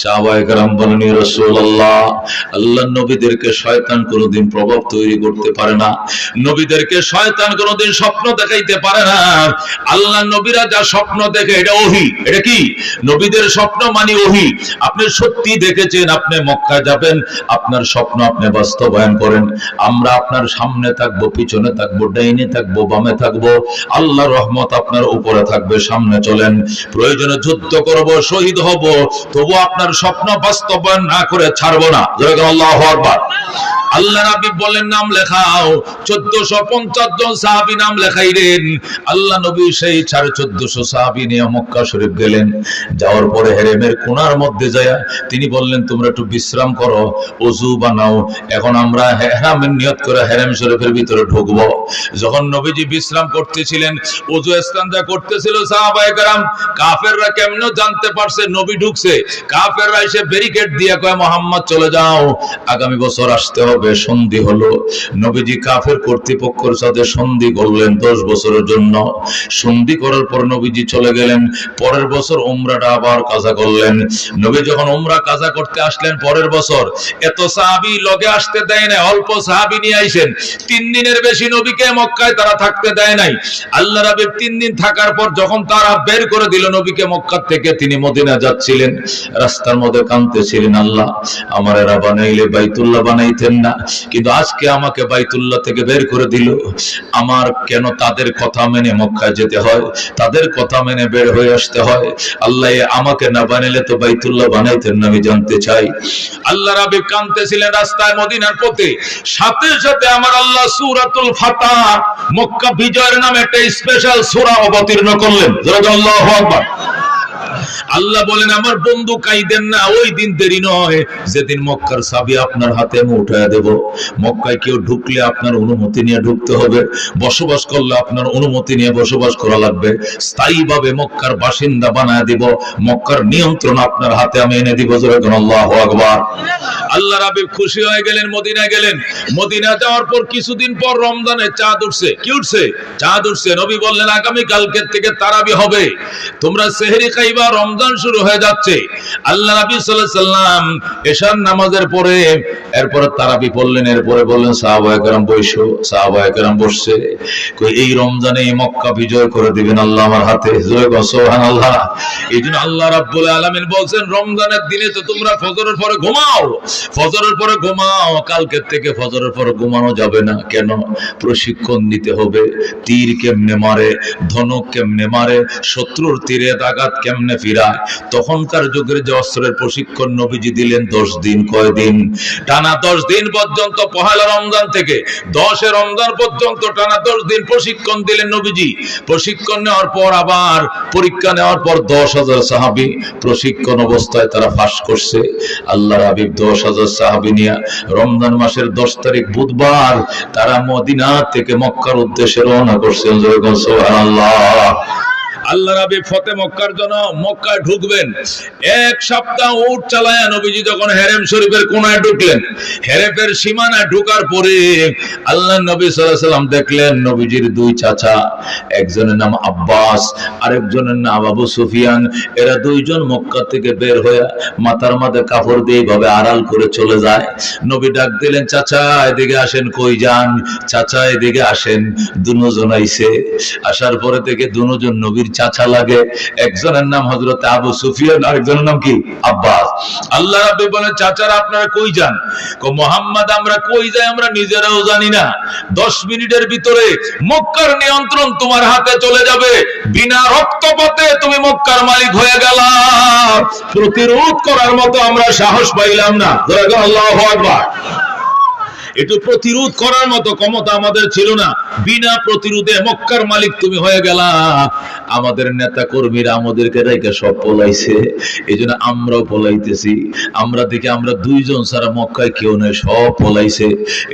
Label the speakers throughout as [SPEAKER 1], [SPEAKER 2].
[SPEAKER 1] সাহাবায়ে কেরাম বলেন, ইয়া রাসূলুল্লাহ, আল্লাহর নবীদেরকে শয়তান কোনোদিন প্রভাব তৈরি করতে পারে না, নবীদেরকে শয়তান কোনোদিন স্বপ্ন দেখাইতে পারে না। আল্লাহর নবীরা যা স্বপ্ন দেখে এটা ওহী। এটা কি? নবীদের স্বপ্ন মানে ওহী। আপনি সত্যি দেখেছেন, আপনি মক্কা যাবেন, আপনার স্বপ্ন আপনি বাস্তবায়ন করেন। আমরা আপনার সামনে থাকবো, পিছনে থাকবো, ডাইনে থাকবো, বামে থাকবো, আল্লাহর রহমত আপনার উপরে থাকবে। সামনে চলেন, প্রয়োজনে যুদ্ধ করব, শহীদ হব, তবু আপনার স্বপ্ন বাস্তবায়ন না করে ছাড়বো না। আল্লাহু আকবার। আল্লাহ নবী বলেন, নাম লেখাও। 1450 জন সাহাবী নাম লেখাইলেন। আল্লাহ নবী সেই 1450 সাহাবী নিয়ে মক্কা শরীফ গেলেন। যাওয়ার পরে হেরেমের কোণার মধ্যে যায় তিনি বললেন, তোমরা একটু বিশ্রাম করো, ওযু বানাও, এখন আমরা ইহরামের নিয়ত করে হেরেম শরীফের ভিতরে ঢুকবো। যখন নবীজি বিশ্রাম করতেছিলেন, ওযু ইস্তেঞ্জা করতেছিল, সাহাবায়ে কেরাম কাফেররা কেমনে জানতে পারছে নবী ঢুকছে? কাফেররা এসে ব্যারিকেড দিয়ে কয়, মুহাম্মদ চলে যাও, আগামী বছর আসতে হবে। সন্ধি হলো, নবীজি কাফের কর্তৃপক্ষের সাথে সন্ধি করলেন 10 বছরের জন্য। সন্ধি করার পর নবীজি চলে গেলেন। পরের বছর উমরাটা আবার কাজা করলেন। নবী যখন উমরা কাজা করতে আসলেন পরের বছর, এত সাহাবী লগে আসতে দেয় না, অল্প সাহাবী নিয়ে আইছেন। 3 দিনের বেশি নবীকে মক্কায় তারা থাকতে দেয় নাই। আল্লাহ রাব্বি 3 দিন থাকার পর যখন তারা বের করে দিল নবীকে মক্কা থেকে, তিনি মদিনা যাচ্ছিলেন, রাস্তার মধ্যে কাঁদতেছিলেন, আল্লাহ আমার এরা বানাইলে বাইতুল্লাহ বানাইতেন না, কিন্তু আজকে আমাকে বাইতুল্লাহ থেকে বের করে দিল, আমার কেন তাদের কথা মেনে মক্কায় যেতে হয়, তাদের কথা মেনে বের হয়ে আসতে হয়? আল্লাহ আমাকে না বানাইলে তো বাইতুল্লাহ বানাইতেন না, আমি জানতে চাই। আল্লাহ রাব্বি কাঁদতেছিলেন রাস্তায় মদিনার পথে। সাথে সাথে আমার আল্লাহ সূরাতুল ফাতহ, মক্কা বিজয়ের নামে একটা স্পেশাল সূরা অবতীর্ণ করলেন। আল্লাহু আকবার। আল্লাহ বলেন, আমার বন্ধু কাইদেন না, ওই দিন দেরি নয় যেদিন মক্কার চাবি আপনার হাতে আমি উঠায় দেব। মক্কায় কেউ ঢুকলে আপনার অনুমতি নিয়ে ঢুকতে হবে, বসবাস করলে আপনার অনুমতি নিয়ে বসবাস করা লাগবে, স্থায়ীভাবে মক্কার বাসিন্দা বানায় দিব, মক্কার নিয়ন্ত্রণ আপনার হাতে আমি এনে দিব। আল্লাহু আকবার। আল্লাহ রাব্বি খুশি হয়ে গেলেন, মদিনায় গেলেন। মদিনা যাওয়ার পর কিছুদিন পর রমজানের চাঁদ উঠছে। কি উঠছে? চাঁদ উঠছে। নবী বললেন, আগামী কালকের থেকে তারাবি হবে, তোমরা সেহরি খাইবা, রমজান শুরু হয়ে যাচ্ছে। আল্লাহ নবী সাল্লাল্লাহু আলাইহি সাল্লাম এশার নামাজের পরে এরপরে তারাবি পড়লেন। এরপরে বললেন, সাহাবায়ে কেরাম বসো। সাহাবায়ে কেরাম বসছে। কই এই রমজানে মক্কা বিজয় করে দিবেন আল্লাহ আমার হাতে। জয় গো সুবহানাল্লাহ। এইজন্য আল্লাহ রাব্বুল আলামিন বলেন, রমজানের দিনে তো তোমরা ফজরের পরে ঘুমাও, ফজরের পরে ঘুমাও, কালকের থেকে ফজরের পরে ঘুমানো যাবে না। কেন? প্রশিক্ষণ নিতে হবে। তীর কেমনে মারে, ধনুক কেমনে মারে, শত্রুর তীরে আঘাত কেমনে ফিরায়, তখনকার যুগের যে অস্ত্রের প্রশিক্ষণ নবীজি দিলেন 10 দিন। কয়দিন? টানা 10 দিন পর্যন্ত, পহেলা রমজান থেকে 10 রমজান পর্যন্ত টানা 10 দিন প্রশিক্ষণ দিলেন নবীজি। প্রশিক্ষণ নেওয়ার পর আবার পরীক্ষা নেওয়ার পর 10,000 সাহাবী প্রশিক্ষণ অবস্থায় তারা পাস করছে। আল্লাহর হাবিব 10,000 সাহাবী নিয়ে রমজান মাসের 10 তারিখ বুধবার তারা মদিনা থেকে মক্কার উদ্দেশ্যে রওনা করছেন। সুবহানাল্লাহ। আল্লাহ রাব্বি ফতে মক্কার জন্য মক্কায় ঢুকবেন। 1 সপ্তাহ উট চালায়া নবীজি যখন হেরেম শরীফের কোণায় ঢুকলেন, হেরেমের সীমানায় ঢোকার পরে আল্লাহ নবী সাল্লাল্লাহু আলাইহি সাল্লাম দেখলেন নবীজির 2 চাচা, একজনের নাম আব্বাস, আরেকজনের নাম আবু সুফিয়ান। এরা 2 জন মক্কা থেকে বের হয়ে মাথার মধ্যে কাপড় দিয়ে এইভাবে আড়াল করে চলে যায়। নবী ডাক দিলেন, চাচা এদিকে আসেন। কই যান? চাচা এদিকে আসেন। 2 জন আইছে। আসার পরে থেকে 2 জন নবীর চাচা লাগে। একজনের নাম হযরত আবু সুফিয়ান, আরেকজনের নাম কি? আব্বাস। আল্লাহ রাব্বি বলেন, চাচারা আপনারা কই যান? কো মুহাম্মদ আমরা কই যাই আমরা নিজেরাও জানি না। 10 মিনিটের ভিতরে মক্কার নিয়ন্ত্রণ তোমার হাতে চলে যাবে, বিনা রক্তপাতে তুমি মক্কার মালিক হয়ে গেলা। প্রতিরোধ করার মতো আমরা সাহস পাইলাম না। আল্লাহু আকবার। একটু প্রতিরোধ করার মতো ক্ষমতা আমাদের ছিল না। বিনা প্রতিরোধে মক্কার মালিক তুমি হয়ে গেলা। আমাদের নেতা কর্মীরা আমাদেরকে রেখে সব পলাইছে, এইজন্য আমরাও পলাইতেছি। আমরা দেখি আমরা 2 জন ছাড়া মক্কায় কেউ নেই, সব পলাইছে,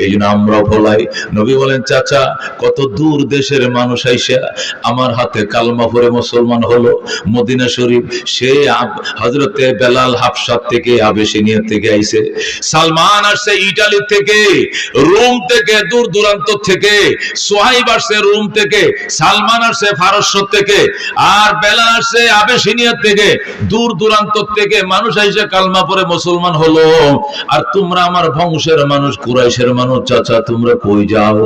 [SPEAKER 1] এইজন্য আমরাও পলাই। নবী বলেন, চাচা কত দূর দেশের মানুষ আইসা আমার হাতে কালমা পড়ে মুসলমান হলো। মদিনা শরীফ সে হযরতে বেলাল হাবশা থেকে, আবেশিনিয়া থেকে আইছে। সালমান আসছে ইতালি থেকে, রোম থেকে, দূর দূরান্ত থেকে, সোহাইব আসছে রোম থেকে, সালমান আসছে ফারস্য থেকে, আর বেলাল আসছে আবেসিনিয়া থেকে, দূর দূরান্ত থেকে মানুষ এসে কালমা পড়ে মুসলমান হলো। আর তোমরা আমার বংশের মানুষ, কুরাইশের মানুষ, চাচা তোমরা কই যাও?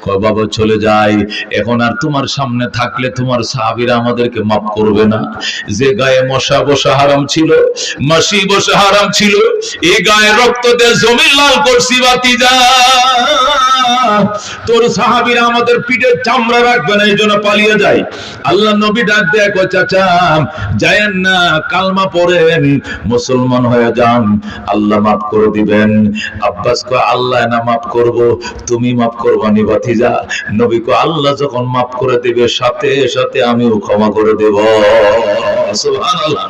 [SPEAKER 1] কয় বাবা চলে যাই। এখন আর তোমার সামনে থাকলে তোমার সাহাবীরা আমাদেরকে মাফ করবে না। যে গায়ে মশা বসা হারাম ছিল, মাসি বসা হারাম ছিল, এই গায়ে রক্ত দিয়ে জমি লাল করছি ভাতিজা। তোর সাহাবীরা আমাদের পিঠের চামড়া রাখবে না, এই জন্য পালিয়ে যায়। আল্লাহ নবী ডাক দেয়, কয় চাচা যায়েন না, কালমা পড়েন, মুসলমান হয়ে যান, আল্লাহ মাফ করে দিবেন। আব্বাস কয় আল্লাহ না মাফ করব, তুমি মাফ করবানি ভাতিজা? নবী কয় আল্লাহ যখন মাফ করে দিবে সাথে সাথে আমিও ক্ষমা করে দেব। সুবহানাল্লাহ।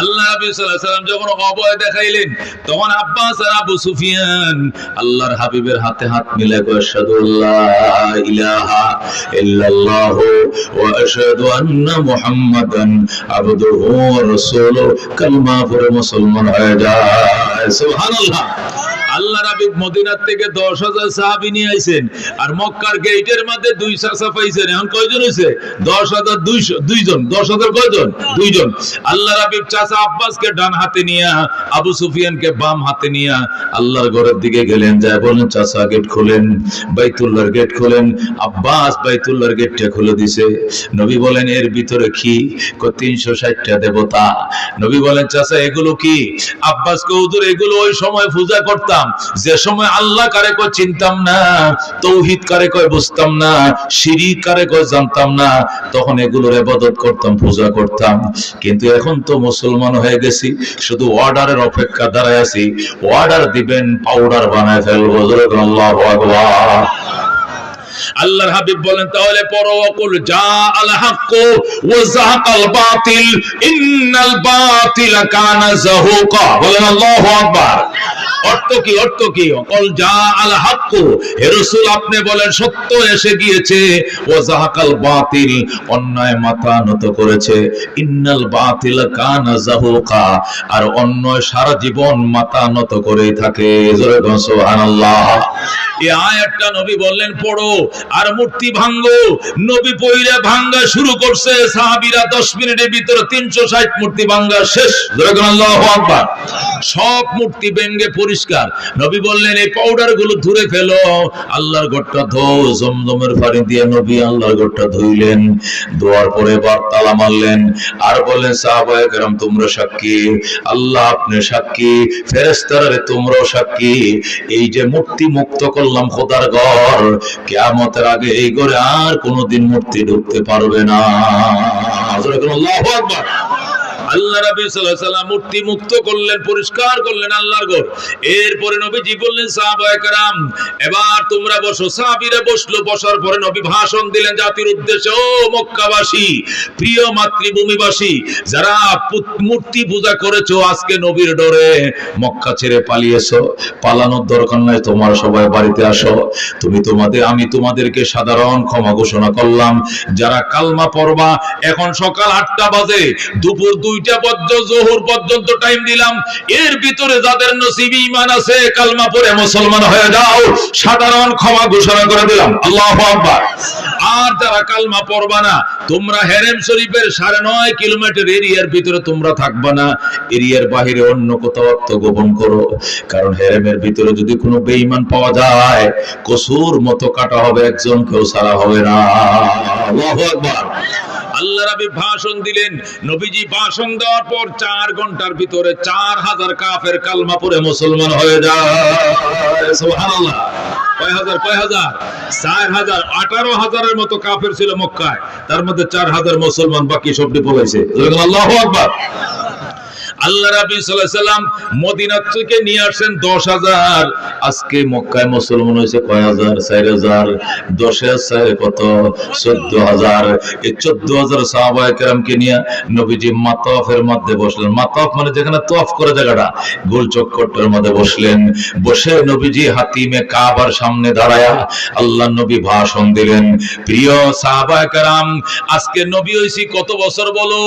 [SPEAKER 1] আল্লাহ নবী সাল্লাল্লাহু আলাইহি ওয়াসাল্লাম যখন অভয় দেখাইলেন, তখন আব্বাস আর আবু সুফিয়ান আল্লাহর হাবিবের হাতে হাত মিলায় কয় আশহাদু আল্লা ইলাহা ইল্লাল্লাহ ওয়া আশহাদু আন্না মুহাম্মাদান আবদুহু ওয়া রাসূলুহু, কালমা পড়ে মুসলমান হয়ে যায়। সুবহানাল্লাহ। আল্লাহ রাবিব মদিনার থেকে 10,000 সাহাবী নিয়ে আইছেন, আর মক্কার গেটের মধ্যে 2 চাচা পাইছেন। এখন কয়জন হইছে? 10,200 10,000 কয়জন? 2 জন। আল্লাহ রাবিব চাচা আব্বাসকে ডান হাতে নিয়া, আবু সুফিয়ানকে বাম হাতে নিয়া আল্লাহর ঘরের দিকে গেলেন। যায় বলেন চাচা গেট খুলেন, বাইতুল্লাহর গেট খুলেন। আব্বাস বাইতুল্লাহর গেটটা খুলে দিছে। নবী বলেন এর ভিতরে কি? 360টা দেবতা। নবী বলেন চাচা এগুলো কি? আব্বাস কে হুজুর এগুলো ওই সময় পূজা করতাম, যে সময় আল্লাহ কারে কয় চিনতাম না, তৌহিদ কারে কয় বুঝতাম না, শিরিক কারে কয় জানতাম না, তখন এগুলোর ইবাদত করতাম, পূজা করতাম। কিন্তু এখন তো মুসলমান হয়ে গেছি, শুধু অর্ডারের অপেক্ষা দাঁড়ায় আছি। অর্ডার দিবেন, পাউডার বানায় ফেলবো। আল্লাহু আকবার। আল্লাহর হাবিব বলেন তাহলে পড়ো, ওয়াকুল জা আল হক ওয়া যাহাকাল বাতিল ইন্নাল বাতিলা কানা যাহুকা। বলেন আল্লাহু আকবার। অর্থ কি? অর্থ কি? ওয়াকুল জা আল হক, হে রাসূল আপনি বলেন সত্য এসে গিয়েছে, ওয়া যাহাকাল বাতিল অন্যায় মাথা নত করেছে, ইন্নাল বাতিলা কানা যাহুকা আর অন্যায় সারা জীবন মাথা নত করেই থাকে। জোরে বলুন সুবহানাল্লাহ। এই আয়াতটা নবী বললেন পড়ো আর মূর্তি ভাঙ্গো। নবী পয়রা ভাঙ্গা শুরু করছে, সাহাবীরা 10 মিনিটের ভিতরে 360 মূর্তি ভাঙ্গা শেষ। আল্লাহু আকবার। সব মূর্তি ভেঙে পরিষ্কার। নবী বললেন এই পাউডার গুলো ধুয়ে ফেলো, আল্লাহর ঘরটা ধোও। জমজমের পানি দিয়ে নবী আল্লাহর ঘরটা ধুইলেন। ধোয়ার পরে এবার তালা মারলেন আর বললেন সাহাবায়ে কেরাম তোমরা সাক্ষী, আল্লাহ আপনি সাক্ষী, ফেরেশতারা তোমরাও সাক্ষী। এই যে মূর্তি মুক্ত করলাম খোদার ঘর, কিয়ামতের আগে এই ঘরে আর কোনোদিন মূর্তি ঢুকতে পারবে না। আল্লাহু আকবার। আল্লাহ রাব্বি সাল্লাল্লাহু আলাইহি ওয়াসাল্লাম মূর্তি মুক্ত করলেন, পরিষ্কার করলেন আল্লাহর ঘর। এরপরে নবীজি বললেন সাহাবায়ে কেরাম এবার তোমরা বসো। সাহাবীরা বসলো। বসার পরে নবী ভাষণ দিলেন জাতির উদ্দেশ্যে, ও মক্কাবাসী, প্রিয় মাতৃভূমিবাসী, যারা মূর্তি পূজা করেছো, আজকে নবীর ডরে মক্কা ছেড়ে পালিয়েছো, পালানোর দরকার নাই, তোমরা সবাই বাড়িতে আসো। আমি তোমাদেরকে সাধারণ ক্ষমা ঘোষণা করলাম। যারা কালমা পড়বা, এখন সকাল 8টা বাজে, দুপুর 2টা পর্যন্ত, জোহর পর্যন্ত টাইম দিলাম। এর ভিতরে যাদের নসিবে ঈমান আছে কালমা পড়ে মুসলমান হয়ে যাও, সাধারণ ক্ষমা ঘোষণা করে দিলাম। আল্লাহু আকবার। আর যারা কালমা পড়বা না, তোমরা হেরেম শরীফের 9.5 কিলোমিটার এরিয়ার ভিতরে তোমরা থাকবা না, এরিয়ার বাইরে অন্য কোথাও আত্মগোপন করো। কারণ হেরেমের ভিতরে যদি কোনো বেঈমান পাওয়া যায়, কসুর মতো কাটা হবে, একজন কেউ ছাড়া হবে না। আল্লাহু আকবার। আল্লাহ রাব্বি ভাষণ দিলেন। নবীজি ভাষণ দেওয়ার পর 4 ঘন্টার ভিতরে 4000 কাফের কালমা পড়ে মুসলমান হয়ে যায়। সুবহানাল্লাহ। কয় হাজার? 4000 18,000-এর মতো কাফের ছিল মক্কায়, তার মধ্যে 4000 মুসলমান, বাকি সবটি পলাইছে। আল্লাহু আকবার। আল্লাহ রাব্বি সাল্লাল্লাহু আলাইহি ওয়াসাল্লাম মদিনা থেকে নিয়ে আসেন 10,000। আজকে মক্কায় মুসলমান হয়েছে কয় হাজার? 4,000। 10,000 কত? 14,000। এই 14,000 সাহাবায়ে কেরামকে নিয়ে নবীজি মাতাফের মধ্যে বসলেন। মাতাফ মানে যেখানে তওয়াফ করে জায়গাটা, গোল চক্করটার মধ্যে বসলেন। বসে নবীজি হাতিমে কাবার সামনে দাঁড়ায়া আল্লাহ নবী ভাষণ দিলেন। প্রিয় সাহাবায়ে কেরাম, আজকে নবী হইছি কত বছর বলো?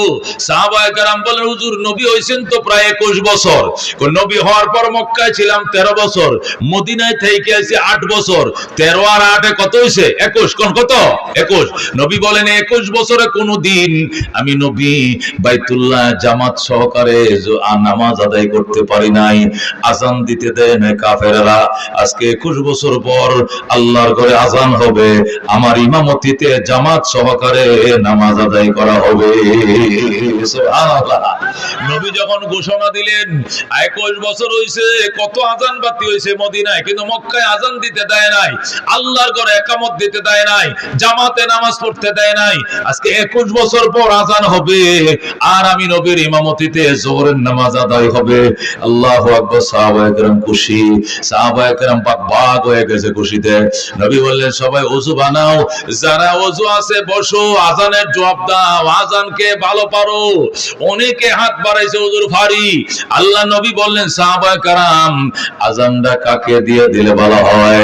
[SPEAKER 1] সাহাবায়ে কেরাম বলেন হুজুর নবী হইছেন তো প্রায় 21 বছর। নবী হওয়ার পর মক্কায় ছিলাম 13 বছর, মদিনায় থেকে আছি 8 বছর। 13 আর 8 কত হয়েছে? 21। কোন কত? 21। নবী বলেন 21 বছরে কোনদিন আমি নবী বাইতুল্লাহ জামাত সহকারে নামাজ আদায় করতে পারি নাই, আজান দিতে দেয় না কাফেররা। আজকে 21 বছর পর আল্লাহর ঘরে আজান হবে, আমার ইমামতিতে জামাত সহকারে নামাজ আদায় করা হবে। সুবহানাল্লাহ। নবী যখন ঘোষণা দিলেন 21 বছর হইছে, কত আজান বাতি হইছে মদিনায়, কিন্তু মক্কায় আজান দিতে দেয় নাই, আল্লাহর ঘরে ইকামত দিতে দেয় নাই, জামাতে নামাজ পড়তে দেয় নাই। আজকে 21 বছর পর আজান হবে আর আমি নবীর ইমামতিতে যোহরের নামাজ আদায় হবে। আল্লাহু আকবার। সাহাবায়ে কেরাম খুশি, সাহাবায়ে কেরাম বাগ হয়ে গেছে খুশিতে। নবী বললেন সবাই ওযু বানাও, যারা ওযু আছে বসো, আজানের জবাব দাও, আজানকে ভালো পারো। অনেকে হাত বাড়াইছে ওযুর ফাড়ি। আল্লাহ নবী বললেন সাহাবায়ে কেরাম আজানটা কাকে দিয়ে দিলে ভালো হয়?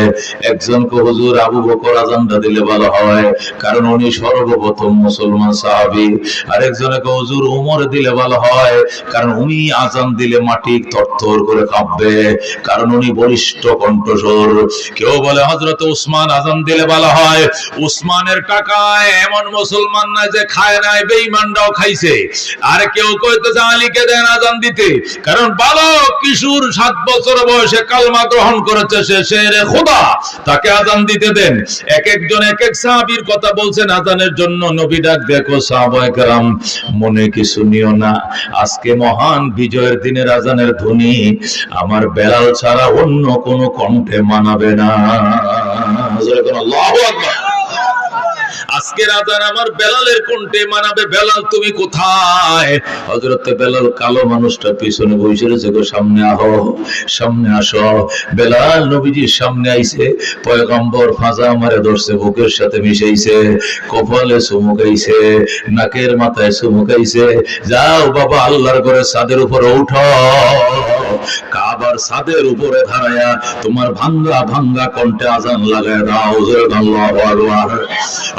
[SPEAKER 1] একজনকে হুজুর আবু বকর আজানটা দিলে ভালো হয়, কারণ উনি সর্বপ্রথম মুসলমান সাহাবী। আরেকজনকে হুজুর ওমর দিলে ভালো হয়, কারণ উনি আজান দিলে মাটি থরথর করে কাঁপবে, কারণ উনি বলিষ্ঠ কণ্ঠস্বর। কেউ বলে হযরত উসমান আজান দিলে ভালো হয়, উসমানের টাকায় এমন মুসলমান নাই যে খায় নাই, বেঈমানরাও খাইছে। আর কেউ কইতেছে আলীকে দেন আজান দিতে, কারণ বালক কিশোর 7 বছর বয়সে কালমা গ্রহণ করেছে, সে শেরে খোদা, তাকে আজান দিতে দেন। এক একজন এক এক সাহাবীর কথা বলছেন আজানের জন্য। নবী ডাক দেখো সাহাবায়ে কেরাম মনে কিছু নিও না, আজকে মহান বিজয়ের দিনের আজানের ধ্বনি আমার বেলাল ছাড়া অন্য কোনো কণ্ঠে মানাবে না। আল্লাহু আকবার। আজকের আজান আমার বেলালের কণ্ঠে মানাবে। বেলাল তুমি কোথায়? হযরত বেলাল কালো মানুষটা পিছনে বসে রয়েছে, গো সামনে আহো, সামনে আসো। বেলাল নবীজির সামনে আইছে, পয়গম্বর ফাজা মারে ধরছে, বুকের সাথে মিশাইছে, কপালে চুমুকাইছে, নাকের মাথায় চুমুকাইছে। যাও বাবা আল্লাহর ঘরে ছাদের উপরে উঠো, কাবার ছাদের উপরে দাঁড়ায়া তোমার ভাঙ্গা ভাঙ্গা কণ্ঠে আজান লাগায় দাও। আল্লাহু আকবার।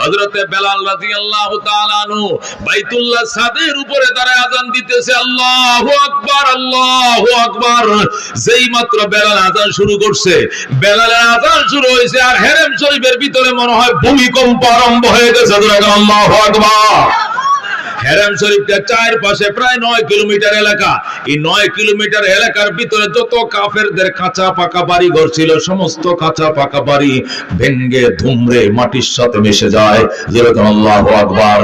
[SPEAKER 1] হযরত বেলাল রাদিয়াল্লাহু তাআলা আনহু বাইতুল্লাহ ছাদের উপরে দাঁড়ায় আজান দিতেছে। আল্লাহু আকবার, আল্লাহু আকবার। যেই মাত্র বেলাল আজান শুরু করছে, বেলালের আজান শুরু হয়েছে, আর হেরেম শরীফের ভিতরে মনে হয় ভূমিকম্প আরম্ভ হয়ে গেছে। আল্লাহু আকবার। হেরাম শরীফটা চারপাশে প্রায় 9 কিলোমিটার এলাকা। এই 9 কিলোমিটার এলাকার ভিতরে যত কাফেরদের কাঁচা পাকা বাড়ি ঘর ছিল, সমস্ত কাঁচা পাকা বাড়ি ভেঙ্গে ধুমরে মাটির সাথে মিশে যায়। যেরকম আল্লাহু আকবার।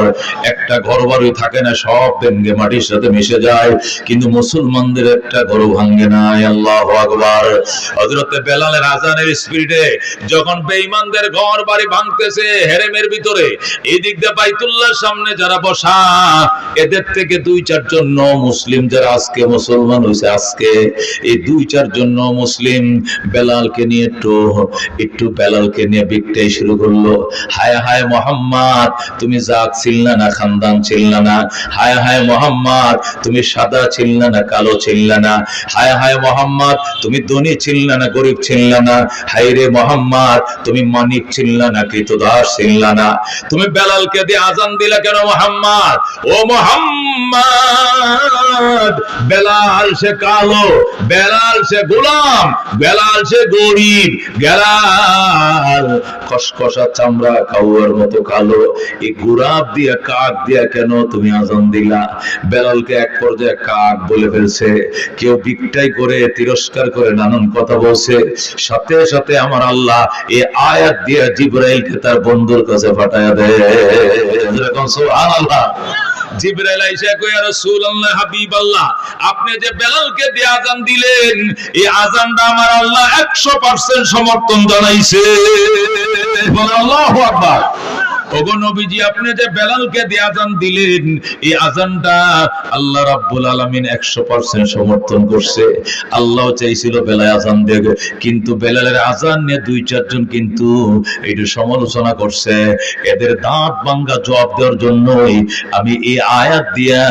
[SPEAKER 1] একটা ঘর বাড়ি থাকে না, সব ভেঙ্গে মাটির সাথে মিশে যায়, কিন্তু মুসলমানদের একটা ঘর ভাঙে নাই। আল্লাহু আকবার। হযরত বেলালের আজানের স্পিডে যখন বেঈমানদের ঘর বাড়ি ভাঙতেছে হেরেমের ভিতরে, এই দিক দিয়ে বাইতুল্লাহর সামনে যারা বসা, এদের থেকে 2-4 জন মুসলিম যারা আজকে মুসলমান হয়েছে, আজকে এই 2-4 জন মুসলিম বেলালকে নিয়ে একটু বেলালকে নিয়ে বিকটাই শুরু করলো। হায় হায় মোহাম্মদ, তুমি জাত ছিলনা না, খানদান ছিলনা না। হায় হায় মোহাম্মদ, তুমি সাদা ছিলনা না, কালো ছিলনা না। হায় হায় মোহাম্মদ, তুমি ধনী ছিলনা না, গরিব ছিলনা না। হায় রে মোহাম্মদ, তুমি মানিক ছিলনা না, কৃতদাস ছিলনা না। তুমি বেলালকে দিয়ে আজান দিলা কেন মোহাম্মদ? ও মোহাম্মদ, বেলাল সে কালো, বেলাল সে গোলাম, বেলাল সে গরিব, বেলাল খসখসা চামড়া কাউয়ার মতো কালো। এই গোলাপ দিয়া কাক দিয়া কেন তুমি আজান দিলা? বেলালকে এক পর্যায়ে কাক বলে ফেলছে, কেউ বিকটাই করে তিরস্কার করে নানান কথা বলছে। সাথে সাথে আমার আল্লাহ এই আয়াত দিয়া জিবরাইলকে তার বন্ধুর কাছে পাঠায়া দেয়। সুবহানাল্লাহ। জিবরাইল আইসা কই, ইয়া রাসূলুল্লাহ, হাবিবাল্লাহ, আপনি যে বেলালকে দিয়ে আজান দিলেন, এই আজানটা আমার আল্লাহ 100% সমর্থন জানাইছে। আল্লাহু আকবার। ওগো নবীজি, আপনি যে বেলালকে দিয়ে আজান দিলেন, এই আজানটা আল্লাহ রাব্বুল আলামিন 100% সমর্থন করছে। আল্লাহ চাইছিল বেলাল আজান দেখ, কিন্তু বেলালের আজান নিয়ে 2-4 জন কিন্তু একটু সমালোচনা করছে। এদের দাঁত ভাঙা জবাব দেওয়ার জন্যই আমি এই আয়াত দিয়া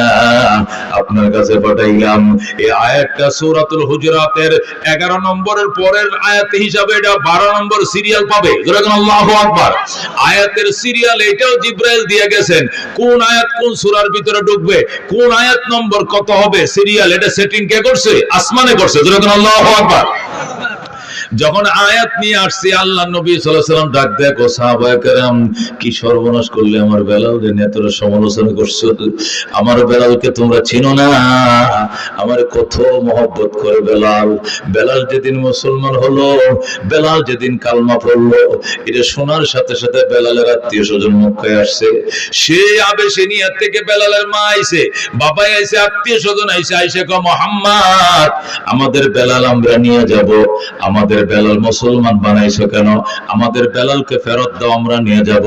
[SPEAKER 1] আপনার কাছে পাঠাইলাম। এই আয়াতটা সূরাতুল হুজুরাতের 11 নম্বরের পরের আয়াত হিসাবে এটা 12 নম্বর সিরিয়াল পাবে। যেরকম আল্লাহু আকবার। আয়াতের সিরিয়াল সিরিয়াল এটাও জিব্রাইল দিয়ে গেছেন, কোন আয়াত কোন সূরার ভিতরে ঢুকবে, কোন আয়াত নম্বর কত হবে, সিরিয়াল এটা সেটিং কে করছে? আসমানে করছে। যেরকম আল্লাহু আকবার। যখন আয়াত নিয়ে আসছে আল্লাহ নবী সাল্লাল্লাহু আলাইহি ওয়াসাল্লাম ডাক দেয়, সাহাবায়ে কেরাম কি সর্বনাশ করলে আমার বেলালকে নিয়ে তোমরা সমালোচনা করছো, আমার বেলালকে তোমরা চিনো না, আমার কত মহব্বত করে বেলাল। বেলাল যেদিন মুসলমান হলো, বেলাল যেদিন কালমা পড়লো, এটা শোনার সাথে সাথে বেলালের আত্মীয় স্বজন মক্কায় আসছে। সেই আবেশে নিয়ে থেকে বেলালের মা আইছে, বাবা আইছে, আত্মীয় স্বজন আইছে, আইসে কয় মুহাম্মদ আমাদের বেলাল আমরা নিয়ে যাব। আমাদের বেলাল মুসলমান বানাইছো কেন? আমাদের বেলালকে ফেরত দাও, আমরা নিয়ে যাব।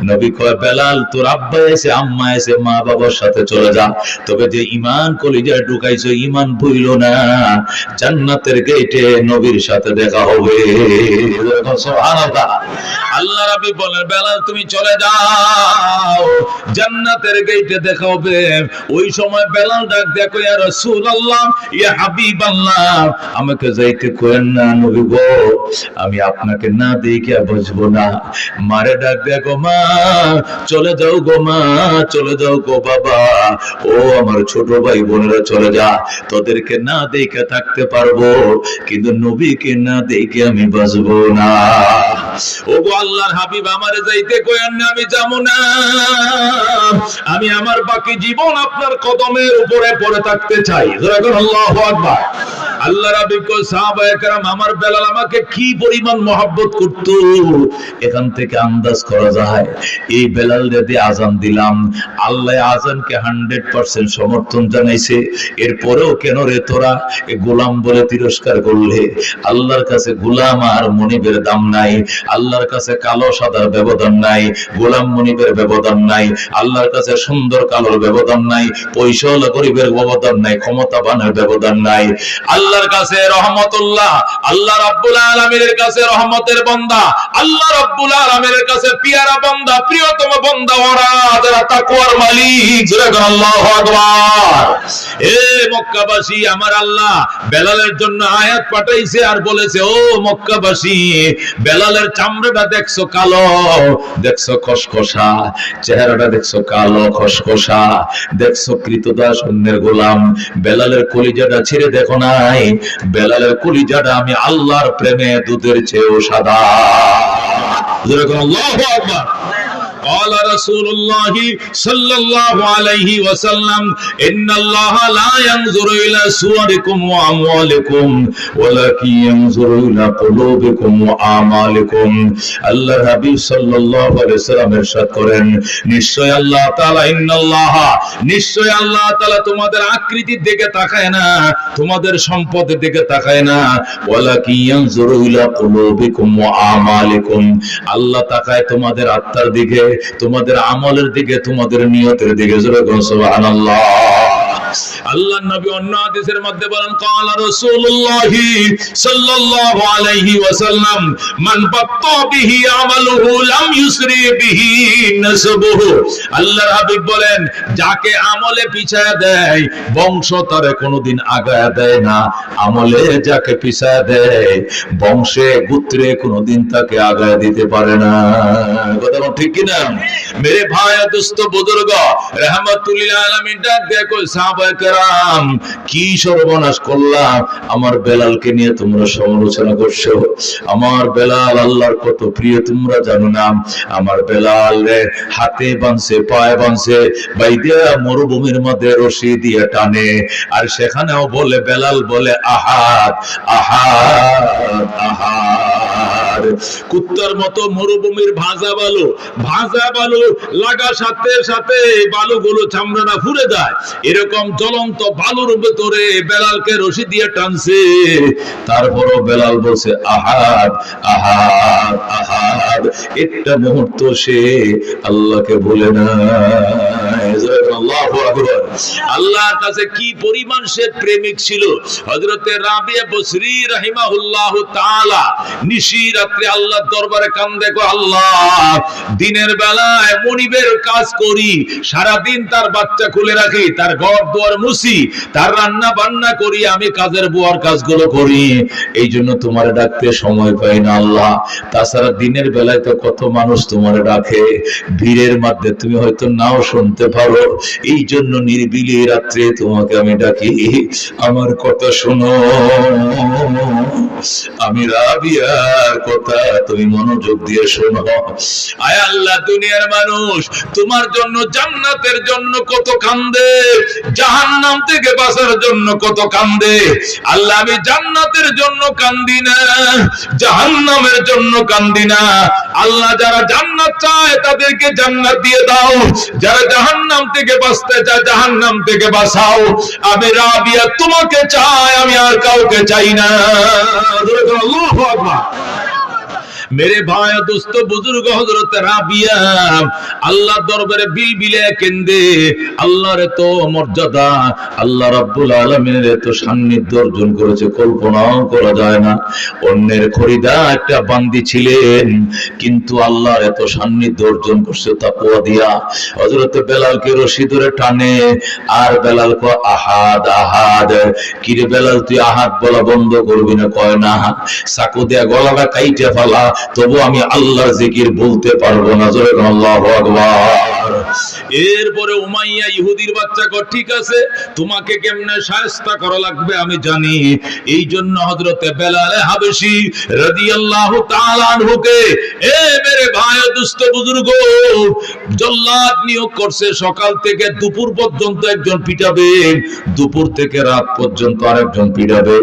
[SPEAKER 1] নবী কয় বেলাল তোর আব্বা এসে, আম্মা এসে, মা বাবার সাথে চলে যা, তবে যে ঈমান কলিজায় ঢুকাইছো ঈমান ভুইলো না, জান্নাতের গেটে নবীর সাথে দেখা হবে। সুবহানাল্লাহ। আল্লাহ রাব্বি বলেন বেলাল তুমি চলে যাও, জান্নাতের গেটে দেখা হবে। ওই সময় বেলাল ডাক দেয়, ইয়া রাসূলুল্লাহ, ইয়া হাবিবাল্লাহ, আমাকে যাইতে কইেন না নবী গো, আমি আপনাকে না দেখে বুঝবো না। মারে ডাক দেয়, গো মা চলে যাও গো, মা চলে যাও গো বাবা, ও আমার ছোট ভাই বোনেরা চলে যা, তোদেরকে না দেখে থাকতে পারবো, কিন্তু নবীকে না দেখে আমি বাঁচবো না। ও গো আল্লাহর হাবিব আমারে যাইতে কইেন না, আমি যাবো না, আমি আমার বাকি জীবন আপনার কদমের উপরে পড়ে থাকতে চাই। যখন আল্লাহু আকবার। আল্লাহ রাব্বি কয় সাহাবায়ে কেরাম আমার বেলাল আমাকে কি পরিমাণ মহব্বত করত, এখান থেকে আন্দাজ করা যায়। এই বেলাল যদি আজান দিলাম, আল্লাহ আজানকে 100% সমর্থন জানাইছে, এরপরেও কেন রে তোরা এ গোলাম বলে তিরস্কার করলে? আল্লাহর কাছে গোলাম আর মনিবের দাম নাই, আল্লাহর কাছে কালো সাদার ব্যবধান নাই, গোলাম মনিবের ব্যবধান নাই, আল্লাহর কাছে সুন্দর কালোর ব্যবধান নাই, পয়সাওয়ালা গরিবের ব্যবধান নাই, ক্ষমতাবানের ব্যবধান নাই। আল্লাহর কাছে রহমতুল্লাহ, আল্লাহ রাব্বুল আলামিনের কাছে রহমতের বান্দা, আল্লাহ রাব্বুল আলামিনের কাছে পিয়ারা বান্দা, প্রিয়তম বান্দা ওরা যারা তাকওয়ার মালিক। যেরকম আল্লাহু আকবার। এ মক্কাবাসী, আমার আল্লাহ বেলালের জন্য আয়াত পাঠাইছে আর বলেছে, ও মক্কাবাসী, বেলালের চামড়াটা দেখছো কালো, দেখছো খসখসা, চেহারাটা দেখছো কালো খসখসা, দেখছো কৃতদাস অন্যের গোলাম, বেলালের কলিজাটা ছেড়ে দেখো নাই, বেলালের কলিজাটা আমি আল্লাহর প্রেমে দুধের চেয়েও সাদা। যেরকম আল্লাহু আকবার। قال رسول الله صلى الله عليه وسلم ان الله لا ينظر الى صوركم واموالكم ولكن ينظر الى قلوبكم واعمالكم। আল্লাহর হাবিব সাল্লাল্লাহু আলাইহি ওয়াসাল্লাম ইরশাদ করেন, নিশ্চয় আল্লাহ তাআলা, ইন্নাল্লাহ, নিশ্চয় আল্লাহ তাআলা তোমাদের আকৃতির দিকে তাকায় না, তোমাদের সম্পদের দিকে তাকায় না, ওয়ালাকিন ইয়ানজুরু ইলা কুলুবিকুম ওয়া আমালিকুম, আল্লাহ তাকায় তোমাদের আত্মার দিকে, তোমাদের আমলের দিকে, তোমাদের নিয়তের দিকে। সুবহানাল্লাহ। আল্লাহর নবী অন্য হাদিসের মধ্যে বলেন, ক্বালা রাসূলুল্লাহ সাল্লাল্লাহু আলাইহি ওয়াসাল্লাম, মান বাত্তা বিহি আমালুহু লাম ইউসরি বিহি নাসবুহু। আল্লাহর হাবিব বলেন, যাকে আমলে পিছায়া দেয় বংশ তারে কোনোদিন আগায়া দেয় না, আমলে যাকে পিছায়া দেয় বংশে গোত্রে কোনোদিন তাকে আগায়া দিতে পারে না। কথা ঠিক কি না? মেরে ভাই দোস্ত বুজুর্গ, রাহমাতুল লিল আলামিন ডাক দেয়, কই সাহাবায়ে কেরাম কি সর্বনাশ করলাম, আমার বেলালকে নিয়ে তোমরা সমালোচনা করছো। আমার বেলাল আল্লাহর কত প্রিয় তোমরা জানো না। আমার বেলাল রে হাতে বাঁধছে, পায়ে বাঁধছে, বাইদা মরুভূমির মধ্যে রশি দিয়ে টানে, আর সেখানেও বলে, বেলাল বলে আহাদ আহাদ আহাদ। কুত্তার মতো মরুভূমির ভাজা বালু লাগা সাথে সাথে বালুগুলো চামড়াটা ফুরে যায়, এরকম জ্বলন্ত বালুর ভেতরে বেলালকে রশি দিয়ে টানছে। তারপরও বেলাল বলছে আহাদ আহাদ আহাদ। একটা মুহূর্ত সে আল্লাহকে বলে না। আল্লাহু আকবার। আল্লাহর কাছে কি পরিমাণ সে প্রেমিক ছিল। হযরতে রাবিয়া বসরি রাহিমাহুল্লাহু তাআলা নিশি রাত্রে আল্লাহর দরবারে কান্দে, গো আল্লাহ, দিনের বেলায় মনিবের কাজ করি, সারা দিন তার বাচ্চা খুলে রাখি, তার ঘর দুয়ার মুছি, তার রান্না বান্না করি, আমি কাজের বুয়ার কাজগুলো করি, এই জন্য তোমারে ডাকতে সময় পাই না আল্লাহ। তাছাড়া দিনের বেলায় তো কত মানুষ তোমারে ডাকে, ভিড়ের মধ্যে তুমি হয়তো নাও শুনতে পারো, এই জন্য নিরিবিলি রাত্রে তোমাকে আমি ডাকি, আমার কথা শোনো, আমি রাবিয়ার কথা তুমি মনোযোগ দিয়ে শোনো। আয় আল্লাহ, দুনিয়ার মানুষ তোমার জন্য জান্নাতের জন্য কত কান্দে, জাহান্নাম থেকে বাঁচার জন্য কত কান্দে। আল্লাহ, আমি জান্নাতের জন্য কান্দি না, জাহান্নামের জন্য কান্দি না। আল্লাহ, যারা জান্নাত চায় তাদেরকে জান্নাত দিয়ে দাও, যারা জাহান্নাম থেকে বাঁচতে চায় জাহান্নাম থেকে বাঁচাও। আমি রাবিয়া তোমাকে চাই, আমি আর কাউকে চাই না। আল্লাহু আকবার। मेरे भाई दोस्तों बुजुर्ग हजरत राबिया আল্লাহ দরবারে বিলবিলে কেন্দে। আল্লাহর এত মর্যাদা, আল্লাহ রাব্বুল আলামিনের এত সান্নিধ্য অর্জন করেছে, কল্পনাও করা যায় না। অন্যের খরিদা একটা বান্দি ছিলেন, কিন্তু আল্লাহর এত সান্নিধ্য অর্জন করছে তাকওয়া দিয়া। হযরত বেলালকে রশি ধরে টানে, আর বেলাল কো আহাদ আহাদ, কি রে বেলাল তুই আহাদ বলা বন্ধ করবি না? কয় না, চাকু দিয়া গলাটা কাইটে ফেলা, তবু আমি আল্লাহর জিকির বলতে পারবো না। জোরে আল্লাহু আকবার। এরপরে উমাইয়া ইহুদির বাচ্চা কর, ঠিক আছে, তোমাকে কেমনে শায়েস্তা করা লাগবে আমি জানি। এই জন্য হযরতে বেলাল হাবশী রাদিয়াল্লাহু তাআলা আনহুকে, এ মেরে ভাই দুস্থ বুজুর্গ, জল্লাদ নিয়োগ করছে, সকাল থেকে দুপুর পর্যন্ত একজন পিটাবে, দুপুর থেকে রাত পর্যন্ত আরেকজন পিটাবে।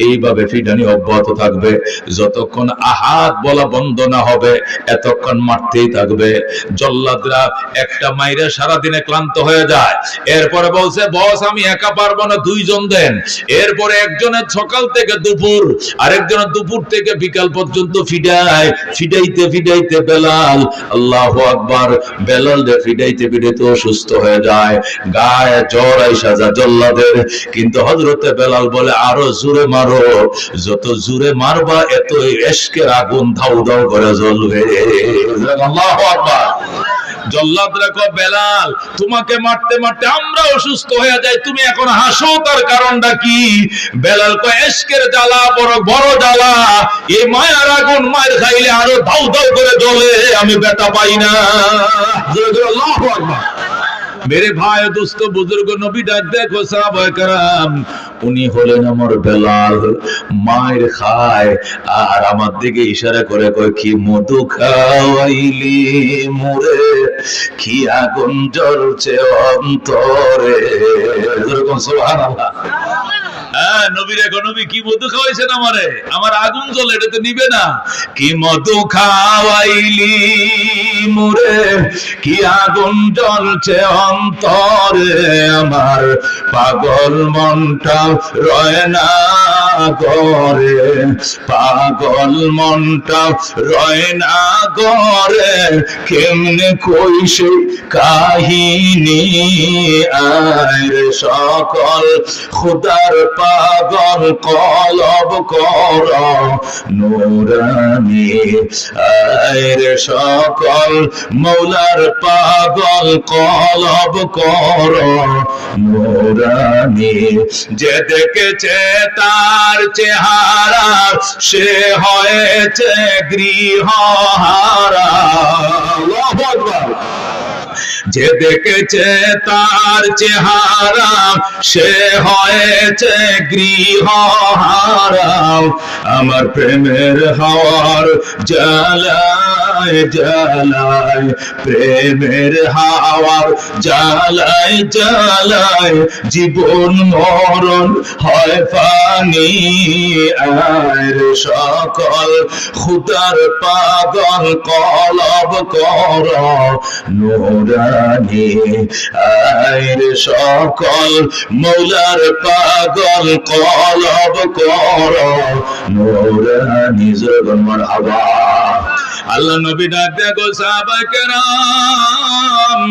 [SPEAKER 1] এইভাবে পিটানি অব্যাহত থাকবে, যতক্ষণ আহাদ বলা বন্ধ না হবে এতক্ষণ মারতেই থাকবে। জল্লাদরা একটা মাইরে সারাদিনে ক্লান্ত হয়ে যায়, এরপরে বলছে বস আমি একা পারবো না, দুইজন দেন। এরপরে একজনের সকাল থেকে দুপুর, আরেকজনের দুপুর থেকে বিকাল পর্যন্ত ফিডাইতে ফিডাইতে বেলাল, আল্লাহু আকবার, বেলাল রে ফিডাইতে ফিডাইতে অসুস্থ হয়ে যায়, গায়ে জ্বর আইসা যায় জল্লাদের। কিন্তু হযরতে বেলাল বলে আরো জোরে মারো, যত জোরে মারবা এত ইশকের আগুন ধাউ ধাউ করে জ্বলবে। আল্লাহু আকবার। জল্লাদরা কয় বেলাল তোমাকে মারতে মারতে আমরা অসুস্থ হয়ে যাই, তুমি এখন হাসো, তার কারণটা কি? বেলাল কয় ইশকের জ্বালা বড় বড় জ্বালা, এই মায়ার আগুন মার খাইলে আরো ধাউ ধাউ করে জ্বলে, আমি ব্যথা পাই না। আল্লাহু আকবার। मेरे भाई दोस्तों बुजुर्ग नबी डाक देखो साहबाए करम, उनी হলেন আমার বেলাল, মায়ের খায় আর আমার দিকে ইশারা করে কয় কি মধু খাওয়াইলি মোরে, কি আগুন জ্বলছে অন্তরে। এরকম সুবহানাল্লাহ। নবীর এখন নবী কি মধু খাওয়াইছেন আমারে, আমার আগুন জ্বলে, এটা তো নিবে না। কি মধু খাওয়াইলি মোরে, কি আগুন জ্বলছে অন্তরে, আমার পাগল মনটা রয় না ঘরে, পাগল মনটা রয় না ঘরে, কেমনে কইছে কাহিনী আর সকল খুদার পাগল কলব কর নূরানি, আয়ের সকল মৌলার পাগল কলব কর নূরানি, যে দেখেছে তার চেহারা সে হয়েছে গৃহহারা। আল্লাহু আকবার। যে দেখেছে তার চেহারা সে হয়েছে গৃহহারা, আমার প্রেমের হাওয়ার জ্বালায় জ্বালায়, প্রেমের হাওয়ার জ্বালায় জ্বালায়, জীবন মরণ হয় পানি, আর সকল খুদার পাগল কলব কর নূরানি, আয়ের সকল মৌলার পাগল কলব কর নূরানি জোরে মারহাবা। আল্লাহ নবী ডাক দেয়া গো সাহাবায়ে কেরাম,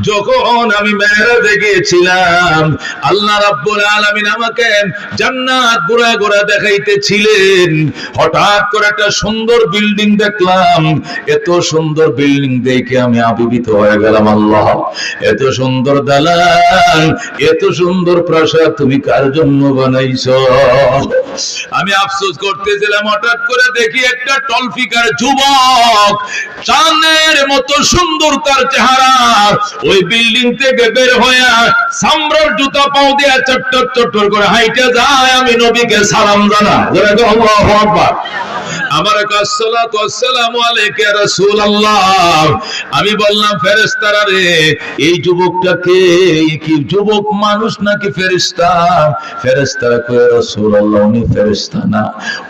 [SPEAKER 1] যখন আমি মেরাজে গিয়েছিলাম আল্লাহ রাব্বুল আলামিন আমাকে জান্নাত ঘুরে ঘুরে দেখাইতেছিলেন। হঠাৎ করে একটা সুন্দর বিল্ডিং দেখলাম। এত সুন্দর বিল্ডিং দেখে আমি আবির্ভূত হয়ে গেলাম। আল্লাহ, এত সুন্দর দালান, এত সুন্দর প্রাসাদ তুমি কার জন্য বানাইছো? আমি আফসোস করতেছিলাম। হঠাৎ করে দেখি একটা টলফিকার যুবক, চাঁদের মতো সুন্দর তার চেহারা, ওই বিল্ডিং থেকে বের হয়ে সামরার জুতা পাও দিয়ে চট্টর চট্টর করে হাইটে যায়। আমি নবীকে সালাম জানাই। আল্লাহু আকবার। আমার আসসালাতু ওয়াসসালামু আলাইকা ইয়া রাসূলুল্লাহ। আমি বললাম, ফেরেশতারা রে, এই যুবকটা কে? কি যুবক মানুষ নাকি ফেরেশতা? ফেরেশতারা কয়, রাসূলুল্লাহ উনি ফেরেশতা না,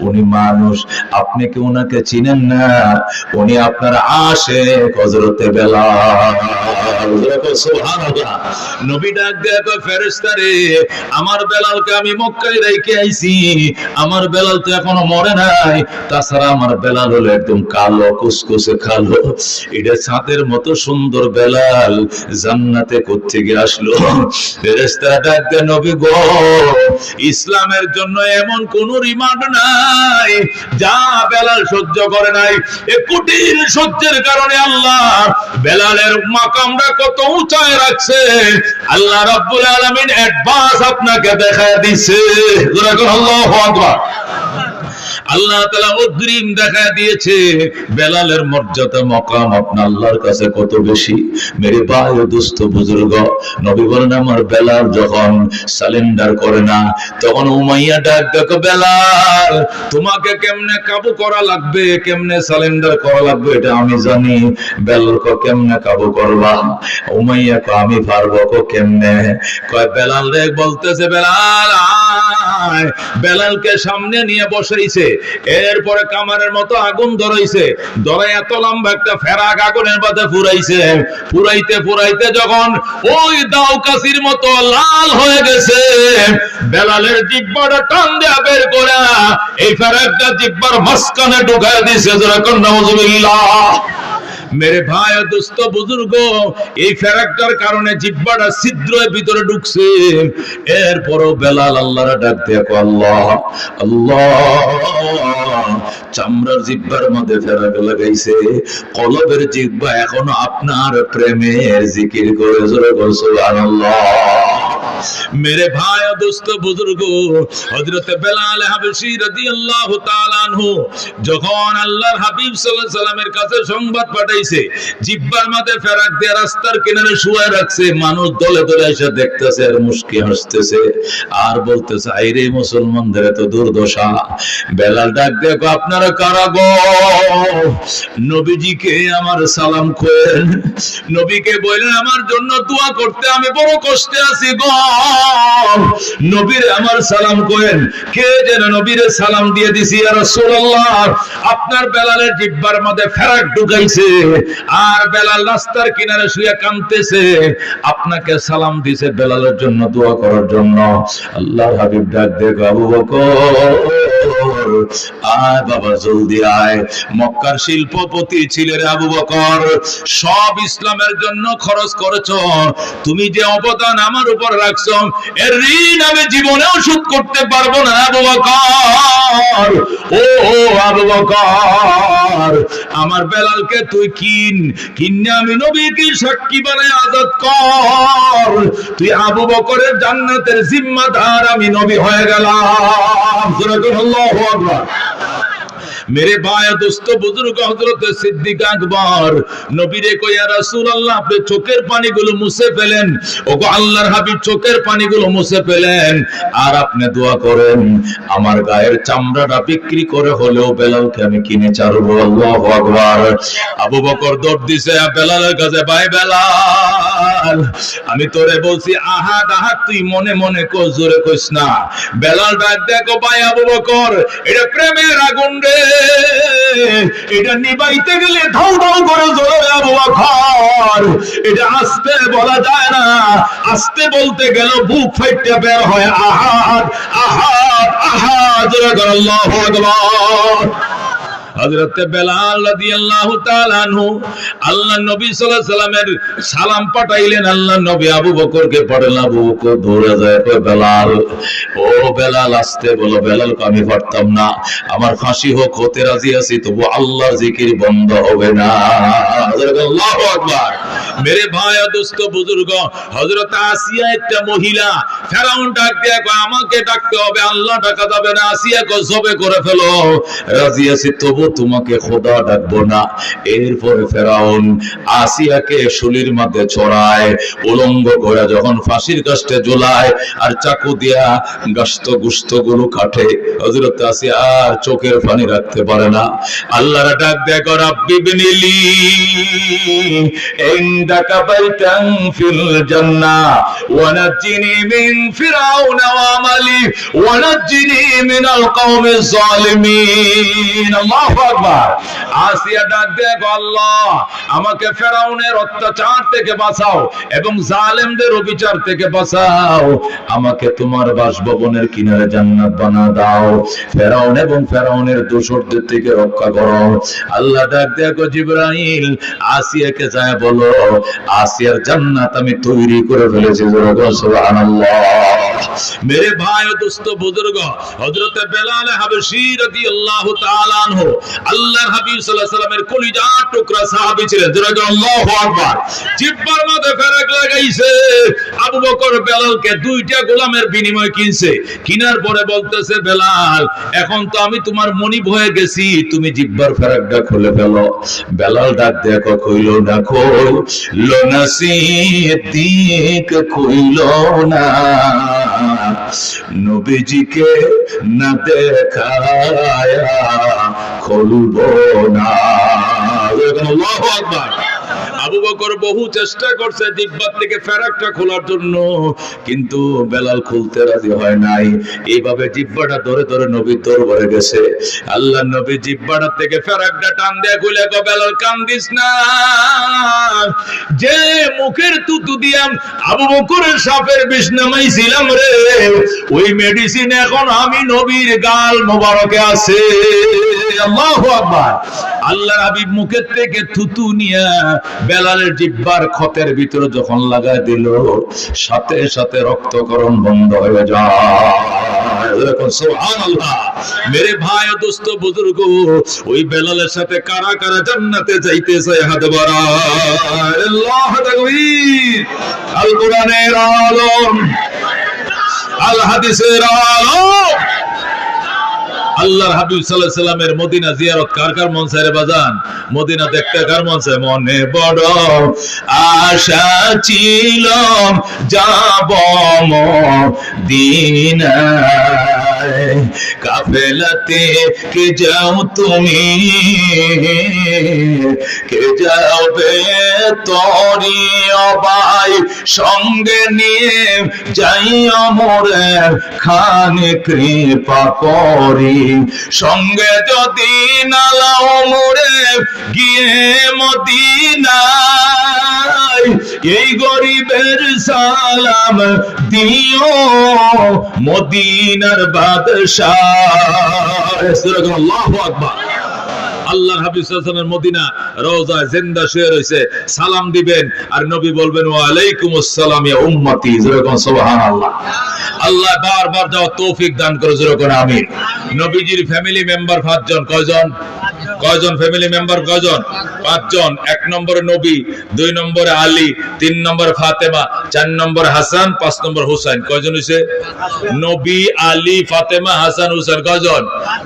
[SPEAKER 1] উনি মানুষ। আপনি কি ওনাকে চিনেন না? উনি আপনার আশিক হযরতে বেলাল। সুবহানাল্লাহ। নবী ডাক দেয়া কয়, ফেরেশতা রে, আমার বেলালকে আমি মক্কায় রেখে আইছি। আমার বেলাল তো এখনো মরে নাই। তাছাড়া আমার বেলাল হলো একদম কালো, কুসকুসে কালো। এটা চাঁদের মতো সুন্দর বেলাল জান্নাতে কোত্থেকে আসলো? ফেরেশতারা ডাক দেয়, নবী গো, ইসলামের জন্য এমন কোন রিমান্ড নাই যা বেলাল সহ্য করে নাই। এ কঠিন সহ্যের কারণে আল্লাহ বেলালের মাকামটা কত উঁচায় রাখছে। আল্লাহ রাব্বুল আলামিন অ্যাডভান্স আপনাকে দেখায় দিছে। আল্লাহু আকবার। আল্লাহ তাআলা অগ্রিম দেখা দিয়েছে বেলালের মর্যাদা মাকাম আপনার আল্লাহর কাছে কত বেশি। মেরে ভাই ও দোস্ত বুজুর্গ, নবী বলেন আমার বেলাল যখন সারেন্ডার করে না, তখন উমাইয়া ডাক দেখো, বেলাল তোমাকে কেমনে কাবু করা লাগবে, কেমনে সারেন্ডার করা লাগবে এটা আমি জানি। বেলাল কো কেমনে কাবু করবা? উমাইয়া কো আমি পারবো। কো কেমনে? কয় বেলাল রে বলতেছে, বেলাল আয়। বেলালকে সামনে নিয়ে বসাইছে, এরপরে কামারের মতো আগুন ধরাইছে, ধরাই এত লম্বা একটা ফেরাক আগুনের মধ্যে পুরাইছে। পুরাইতে পুরাইতে যখন ওই দাও কাশির মতো লাল হয়ে গেছে, বেলালের জিহ্বাটা টান দেয়া বের করে এই ফেরাকটা জিহ্বার মাঝখানে ঢুকায় দিয়েছে। যেরকম নাউজুবিল্লাহ। মেরে ভাই ও দোস্ত বুজুর্গ, এই ফেরাকটার কারণে জিহ্বাটা ছিদ্রের ভিতরে ঢুকছে। এরপরও বেলাল আল্লাহর ডাক দিয়ে কয়, আল্লাহ আল্লাহ। চামড়ার জিহ্বার মধ্যে ফেরাক লাগাইছে, কলবের জিহ্বা এখনো আপনার প্রেমের জিকির করে। জোরে বল সুবহানাল্লাহ। मेरे भाई दोस्त बुजुर्ग हजरत बेलाल হাবশী রাদিয়াল্লাহু তাআলা আনহু যখন আল্লাহর হাবিব সাল্লাল্লাহু আলাইহি সাল্লামের কাছে সংবাদ পাঠাইছে, জিহ্বার মধ্যে ফেরাক দিয়ে রাস্তার কিনারে শুয়ে রাখছে, মানুষ দলে দলে এসে দেখতেছে আর মুস্কি হাসতেছে আর বলতেছে, আইরে মুসলমানদের এত দুর্দশা। বেলাল ডাক দিয়ে কয়, আপনারা কারা গো? নবীজিকে আমার সালাম করেন। নবীকে বললেন আমার জন্য দোয়া করতে, আমি বড় কষ্টে আছি গো। নবীর আমার সালাম করেন। কে যেন নবীর সালাম দিয়ে দিছি, ইয়া রাসূলুল্লাহ আপনার বেলালের জিহ্বার মধ্যে ফেরাক ঢুকাইছে আর বেলাল রাস্তার কিনারে শুয়ে কাঁদতেছে, আপনাকে সালাম দিছে বেলালের জন্য দোয়া করার জন্য। আল্লাহর হাবিব ডাক দিয়ে আবু বকর, আয় বাবা জলদি আয়। মক্কার শিল্পপতি ছিলেন আবু বকর, সব ইসলামের জন্য খরচ করেছো, তুমি যে অবদান আমার উপর রাখছো এর ঋণ আমি জীবনেও শোধ করতে পারবো না আবু বকর। ও আবু বকর, আমার বেলালকে তুই কিনে আমি নবীকে সাক্ষী বানায় আজাদ কর। তুই আবু বকরের জান্নাতের জিম্মাদার, আমি নবী হয়ে গেলাম। আল্লাহু আকবার। मेरे भाई दोस्त बुजुर्ग हजरत सिद्दीक আকবর নবীরে কই, ইয়া রাসূলুল্লাহ আপনি চোখের পানিগুলো মুছে ফেলেন। ওগো আল্লাহর হাবিব চোখের পানিগুলো মুছে ফেলেন আর আপনি দোয়া করেন আমার গায়ের চামড়াটা বিক্রি করে হলেও বেলালকে আমি কিনে ছাড়বো। আল্লাহু আকবার। আবু বকর দৌড় দিছে বেলালের কাছে, ভাই বেলাল আমি তোরে বলছি আহাদ আহাদ, তুই মনে মনে কো, জোরে কইস না। বেলাল ডাক দেখো, ভাই আবু বকর এটা প্রেমের আগুন রে, এটা নিবাইতে গেলে ধাউ ধাউ করে জ্বলে আবু বকর, এটা আস্তে বলা যায় না, আস্তে বলতে গেল বুক ফাইটে বের হয় আহাদ আহাদ আহাদ, আল্লাহু আকবার। হযরত বেলাল রাদিয়াল্লাহু তাআলা আনহু আল্লাহর নবী সাল্লাল্লাহু আলাইহি সাল্লামের সালাম পাঠাইলেন, আল্লাহর নবী আবু বকরকে পাঠালেন। আবু বকর দৌড়ে যায়, কয় বেলাল, ও বেলাল আস্তে বলো। বেলাল কয় আমি পারতাম না, আমার ফাঁসি হোক, হতে রাজি আছি, তবু আল্লাহর জিকির বন্ধ হবে না। আল্লাহু আকবার। মেরে ভাই ও দোস্ত বুজুর্গ, হযরত আসিয়া একটা মহিলা, ফেরাউন ডাক দিয়ে কয় আমাকে ডাকতে হবে, আল্লাহ ডাকা যাবে না। আসিয়া কয় জবে করে ফেলো, রাজি আছি, তবু তোমাকে খোদা ডাকবো না। এরপরে ফেরাউন আসিয়াকে শুলির মধ্যে ছড়ায়, উলঙ্গ করে যখন ফাঁসির কাস্টে ঝুলায় আর চাকু দিয়া গোশত গুলো কাটে, হযরত আসিয়া আর চোখের পানি রাখতে পারে না। আল্লাহর ডাক দেয়, রাব্বি বিনিলি ইনদাকা বাইতান ফিল জান্নাহ ওয়া নাজ্জিনি মিন ফিরাউনা ওয়া আমালি ওয়া নাজ্জিনি মিনাল কওমিজ জালিমিন। আল্লাহু আকবার। আসিয়া ডাক দেয়, আল্লাহ আমাকে ফেরাউনের অত্যাচার থেকে বাঁচাও এবং জালেমদের অবিচার থেকে বাঁচাও, আমাকে তোমার বাসভবনের কিনারে জান্নাত বানা দাও, ফেরাউন এবং ফেরাউনের দোসরদের থেকে রক্ষা করো। আল্লাহ ডাক দেয়, জিবরাইল আসিয়াকে যায় বলো, আসিয়ার জান্নাত আমি তৈরি করে ফেলেছি। সুবহানাল্লাহ। মেরে ভাই ও দোস্ত বুজুর্গ, হযরত বেলাল হাবশী রাদিয়াল্লাহু তাআলা আনহু আল্লাহর হাবিব সাল্লাল্লাহু আলাইহি সাল্লামের কলিজার টুকরা সাহাবী ছিলেন। আল্লাহু আকবার। জিহ্বার মধ্যে ফেরেক লাগাইছে। আবু বকর বেলালকে দুইটা গোলামের বিনিময়ে কিনছে। কিনার পরে বলতেছে, বেলাল এখন তো আমি তোমার মনিব হয়ে গেছি, তুমি জিহ্বার ফেরেকটা খুলে ফেলো। বেলাল ডাক দেয়া কইল না, কইল না সিদ্দিক, কইল না নবীজিকে না দেখায়া খুলবো না। আল্লাহু আকবার। আবু বকর বহু চেষ্টা করছে জিহ্বার থেকে ফেরাকটা খোলার জন্য, কিন্তু বেলাল খুলতে রাজি হয় নাই। এইভাবে জিহ্বাটা ধরে ধরে নবীর দরবারে গেছে। আল্লাহর নবী জিহ্বাটা থেকে ফেরাকটা টান দিয়ে খুলে কয়, বেলাল কান্দিস না, যে মুখের তুতু দিয়া আবু বকরের সাপের বিষ নামাইছিলাম রে, ওই মেডিসিন এখন আমি নবীর গাল মোবারকে আছে। আল্লাহু আকবার। আল্লাহর হাবিব মুখের থেকে থুতু নিয়ে বেলালের জিহ্বার ক্ষতের ভিতরে যখন লাগায় দিল, সাথে সাথে রক্তক্ষরণ বন্ধ হয়ে যায়। সুবহানাল্লাহ। মেরে ভাই ও দোস্ত বুজুর্গ, ওই বেলালের সাথে কারা কারা জান্নাতে যাইতে চায় হাত বাড়ায়। আল্লাহু তাকবীর। আল কোরআনের আলম, আল হাদিসের আলম। আল্লাহর হাবিব সাল্লাল্লাহু আলাইহি সাল্লামের মদিনা জিয়ারত কার কার মন চায় রে বাজান? মদিনা দেখতে কার মন চায়? মনে বড় আশা ছিল যাব মদিনায়, কাফেলাতে কে যাও তুমি, কে যাবে তরি অবাই, সঙ্গে নিয়ে যাইও মোরে খানে কৃপা করি, সঙ্গে যদি নালাও মোরে গিয়ে মদিনায়, এই গরিবের সালাম দিও মদিনার বাদশাহ। আল্লাহু আকবার। আল্লাহর হাবিব সাল্লাল্লাহু আলাইহি ওয়াসাল্লামের মদিনা রওজায় জিন্দা শুয়ে রয়েছে, সালাম দিবেন আর নবী বলবেন ওয়া আলাইকুমুস সালাম ইয়া উম্মতি। যেরকম সুবহানাল্লাহ। আল্লাহ বারবার যাওয়ার তৌফিক দান করে, যেরকম আমিন। নবীজির ফ্যামিলি মেম্বার 5 জন। কয়জন? কয়জন ফ্যামিলি মেম্বার? কয়জন? 5 জন। 1 নম্বরে নবী, 2 নম্বরে আলী, 3 নম্বরে ফাতেমা, 4 নম্বরে হাসান, 5 নম্বরে হুসাইন। কয়জন হইছে? নবী, আলী, ফাতেমা, হাসান, হুসাইন। কয়জন?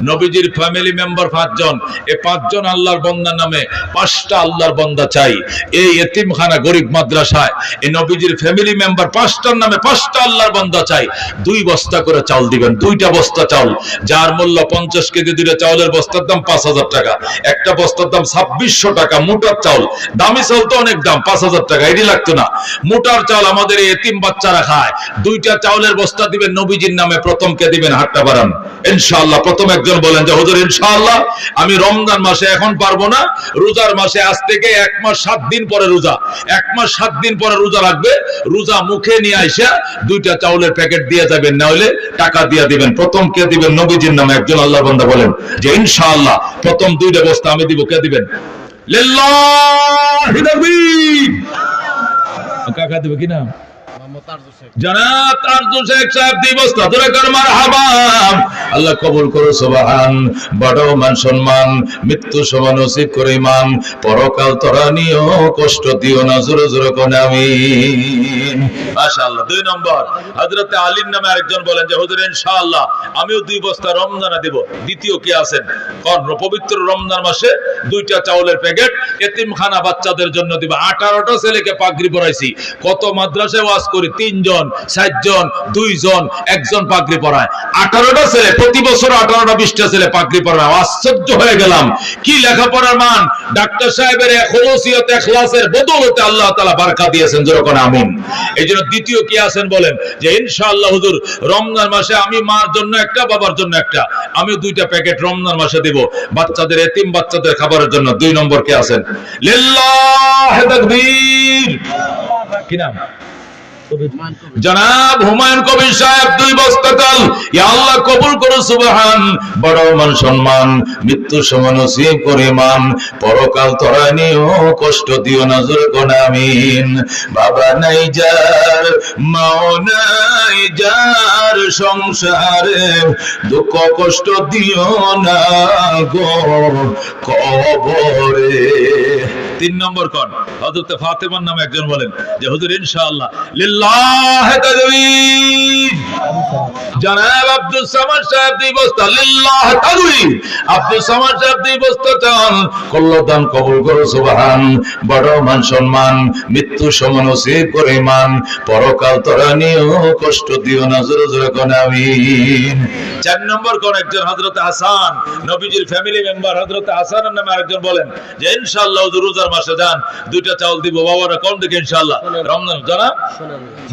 [SPEAKER 1] নবীজির ফ্যামিলি মেম্বার 5 জন। এই 5 জন আল্লাহর বান্দার নামে 5টা আল্লাহর বান্দা চাই। এই এতিমখানা গরিব মাদ্রাসায় এই নবীজির ফ্যামিলি মেম্বার 5টার নামে 5টা আল্লাহর বান্দা চাই। 2 বস্তা করে চাউল দিবেন, 2টা বস্তা চাউল, যার মূল্য 50 কেজি। 2টা চাউলের বস্তার দাম 5000 টাকা। একটা বস্তার দাম 2600 টাকা। মোটার চাউল, দামি চাউল তো অনেক দাম, 5000 টাকা, এটি লাগতো না। মোটার চাউল আমাদের এতিম বাচ্চারা খায়। 2টা চাউলের বস্তা দিবেন নবীজির নামে। প্রথম কে দিবেন? হাতটা বাড়ান ইনশাআল্লাহ। প্রথম একজন বলেন যে হুজুর ইনশাআল্লাহ আমি রমজান মাসে এখন পারবো না, রোজার মাসে আজ থেকে 1 মাস 7 দিন পরে রোজা, 1 মাস 7 দিন পরে রোজা রাখবে, রোজা মুখে নিয়ে আইসা 2টা চাউলের প্যাকেট দিয়ে যাবেন, না হলে টাকা দিয়ে দিবেন। প্রথম কে দিবেন? নবীজির নামে একজন আল্লাহর বান্দা বলেন যে ইনশাআল্লাহ প্রথম 2টা বস্তা আমি দিব। কে দিবেন? লিল্লাহি তাকবীর। কাকা দিবে কি নাম? জনাব তারজু শেখ সাহেব 2 বস্তা। ধরে কর মারহাবা। আল্লাহ কবুল করো। সুবহান। বড় মান সম্মান, মৃত্যু সমান নসিব করে ইমান, পরকাল তোরা নিও কষ্ট দিও না। জোরে জোরে কোন আমিন। মাশাআল্লাহ। 2 নম্বর হযরত আলীর নামে আরেকজন বলেন যে হুজুর ইনশাআল্লাহ আমিও 2 বস্তা রমজানে দেব। দ্বিতীয় কে আছেন? কোন পবিত্র রমজান মাসে 2টা চাউলের প্যাকেট এতিমখানা বাচ্চাদের জন্য দিব। 18টা ছেলেকে পাগড়ি পরাইছি। কত মাদ্রাসায় ওয়াজ করি, 3 জন 4 জন 2 জন 1 জন পাগড়ি পরায়। 18টা ছেলে, প্রতি বছর 18টা 20টা ছেলে পাগড়ি পরায়। আশ্চর্য হয়ে গেলাম, কি লেখাপড়ার মান! ডাক্তার সাহেবের খলুসিয়ত ইখলাসের বদৌলতে আল্লাহ তাআলা বারাকা দিয়েছেন। যেরকম আমিন। এইজন্য দ্বিতীয় কি আছেন বলেন যে ইনশাআল্লাহ হুজুর রমজান মাসে আমি মার জন্য একটা, বাবার জন্য একটা, আমি 2টা প্যাকেট রমজান মাসে দেব বাচ্চাদের, এতিম বাচ্চাদের খাবারের জন্য। 2 নম্বর কে আছেন? লিল্লাহি তাকবীর। কি নাম? জনাব হুমায়ুন কবির সাহেব 2 বস্তা চাল। ইয়া আল্লাহ কবুল করো। সুবহান। বড় মান সম্মান, মৃত্যু সমান নসিব করে মান, পরকাল তোরা নিও কষ্ট দিও না। জোরে কোন আমিন। বাবা নাই যার, মাও নাই যার, সংসারে দুঃখ কষ্ট দিও না গো কবরে। 3 নম্বর কোন? হযরত ফাতেমার নামে একজন বলেন যে হুজুর ইনশাআল্লাহ লিল্লাহি তাকবীর। জনাব আব্দুল সামাদ সাহেব 2 বস্তা। লিল্লাহি তাকবীর। আব্দুল সামাদ সাহেব 2 বস্তা চান। কল্যাণ কবুল করো। সুবহান। বড় মান সম্মান, মৃত্যু সমান নসিব করে ইমান, পরকাল তোরা নিও কষ্ট দিও না। জোরে জোরে কোন আমিন। 4 নম্বর কোন? একজন হযরত হাসান, নবীজির ফ্যামিলি মেম্বার। হযরত হাসানের নামে আরেকজন বলেন যে ইনশাআল্লাহ রোজার মাসে যান 2টা চাউল দিব। বাবারা কোন দিকে? ইনশাআল্লাহ রমজান।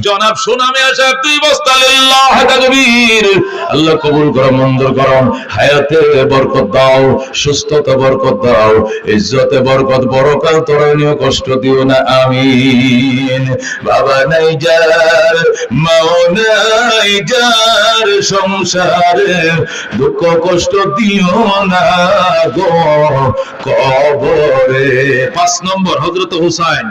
[SPEAKER 1] জনাব সুনামে সাহেব 2 বস্তা। লিল্লাহি তাকবীর। আল্লাহ কবুল করো, মঞ্জুর করো। হায়াতে বরকত দাও, সুস্থতা বরকত দাও, ইজ্জতে বরকত, বরকাল তোরা নিও কষ্ট দিও না। আমিন। বাবা নাই যার, মাও নাই যার, সংসারে দুঃখ কষ্ট দিও না গো কবরে। 5 নম্বর হযরত হুসাইন,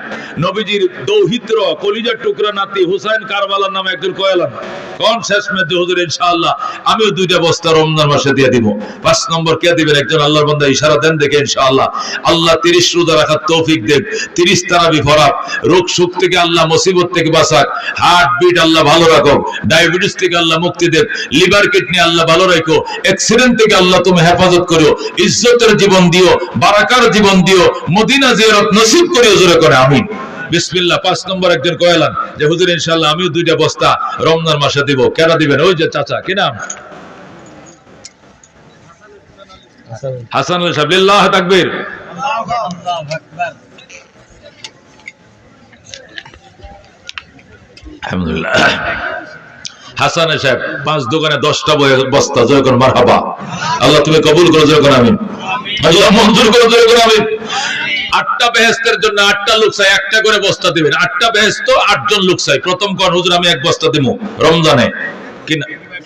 [SPEAKER 1] নবীজির দৌহিত্র, কলিজার টুকরা নাতি হুসাইন কারবালার নামে একজন কয়েলান। কোন শেষ মেয়াদে হুজুর ইনশাআল্লাহ আমিও 2টা বস্তা রমজান মাসে দিয়ে দিব। 5 নম্বর কে দিবেন? একজন আল্লাহর বান্দা ইশারা দেন দেখে ইনশাআল্লাহ আল্লাহ 30 রোজা রাখার তৌফিক দেন, 30 তারাবি ফরাত, রোগ সুখ থেকে আল্লাহ মুসিবত থেকে বাঁচাক, হার্ট বিট আল্লাহ ভালো রাখো, ডায়াবেটিস থেকে আল্লাহ মুক্তি দেব, লিভার কিডনি আল্লাহ ভালো রাখো, অ্যাক্সিডেন্ট থেকে আল্লাহ তুমি হেফাজত করো, ইজ্জতের জীবন দিও, বারাকার জীবন দিও, মদিনা জিয়ারত নসিব করিও। জোরে করে আমিন। বিসমিল্লাহ। 5 নম্বর একজন কয়েলান যে হুজুর ইনশাআল্লাহ আমিও 2টা বস্তা রমজান মাসে দিব। কেন দিবেন? ওই যে চাচা, কি নাম? হাসান আলী সাহেব। লিল্লাহি তাকবীর। আলহামদুলিল্লাহ। হাসান সাহেব 5 দোকানে 10টা বস্তা। জয় কর মারহাবা। আল্লাহ তুমি কবুল করো। জয় কর আমিন। আল্লাহ মঞ্জুর করো। জয় কর আমিন। 8টা বেহেশতের জন্য 8টা লোক চাই, একটা করে বস্তা দিবেন। 8টা বেহেশত 8 জন লোক চাই। প্রথম কোন? হুজুর আমি 1 বস্তা দেব রমজানে।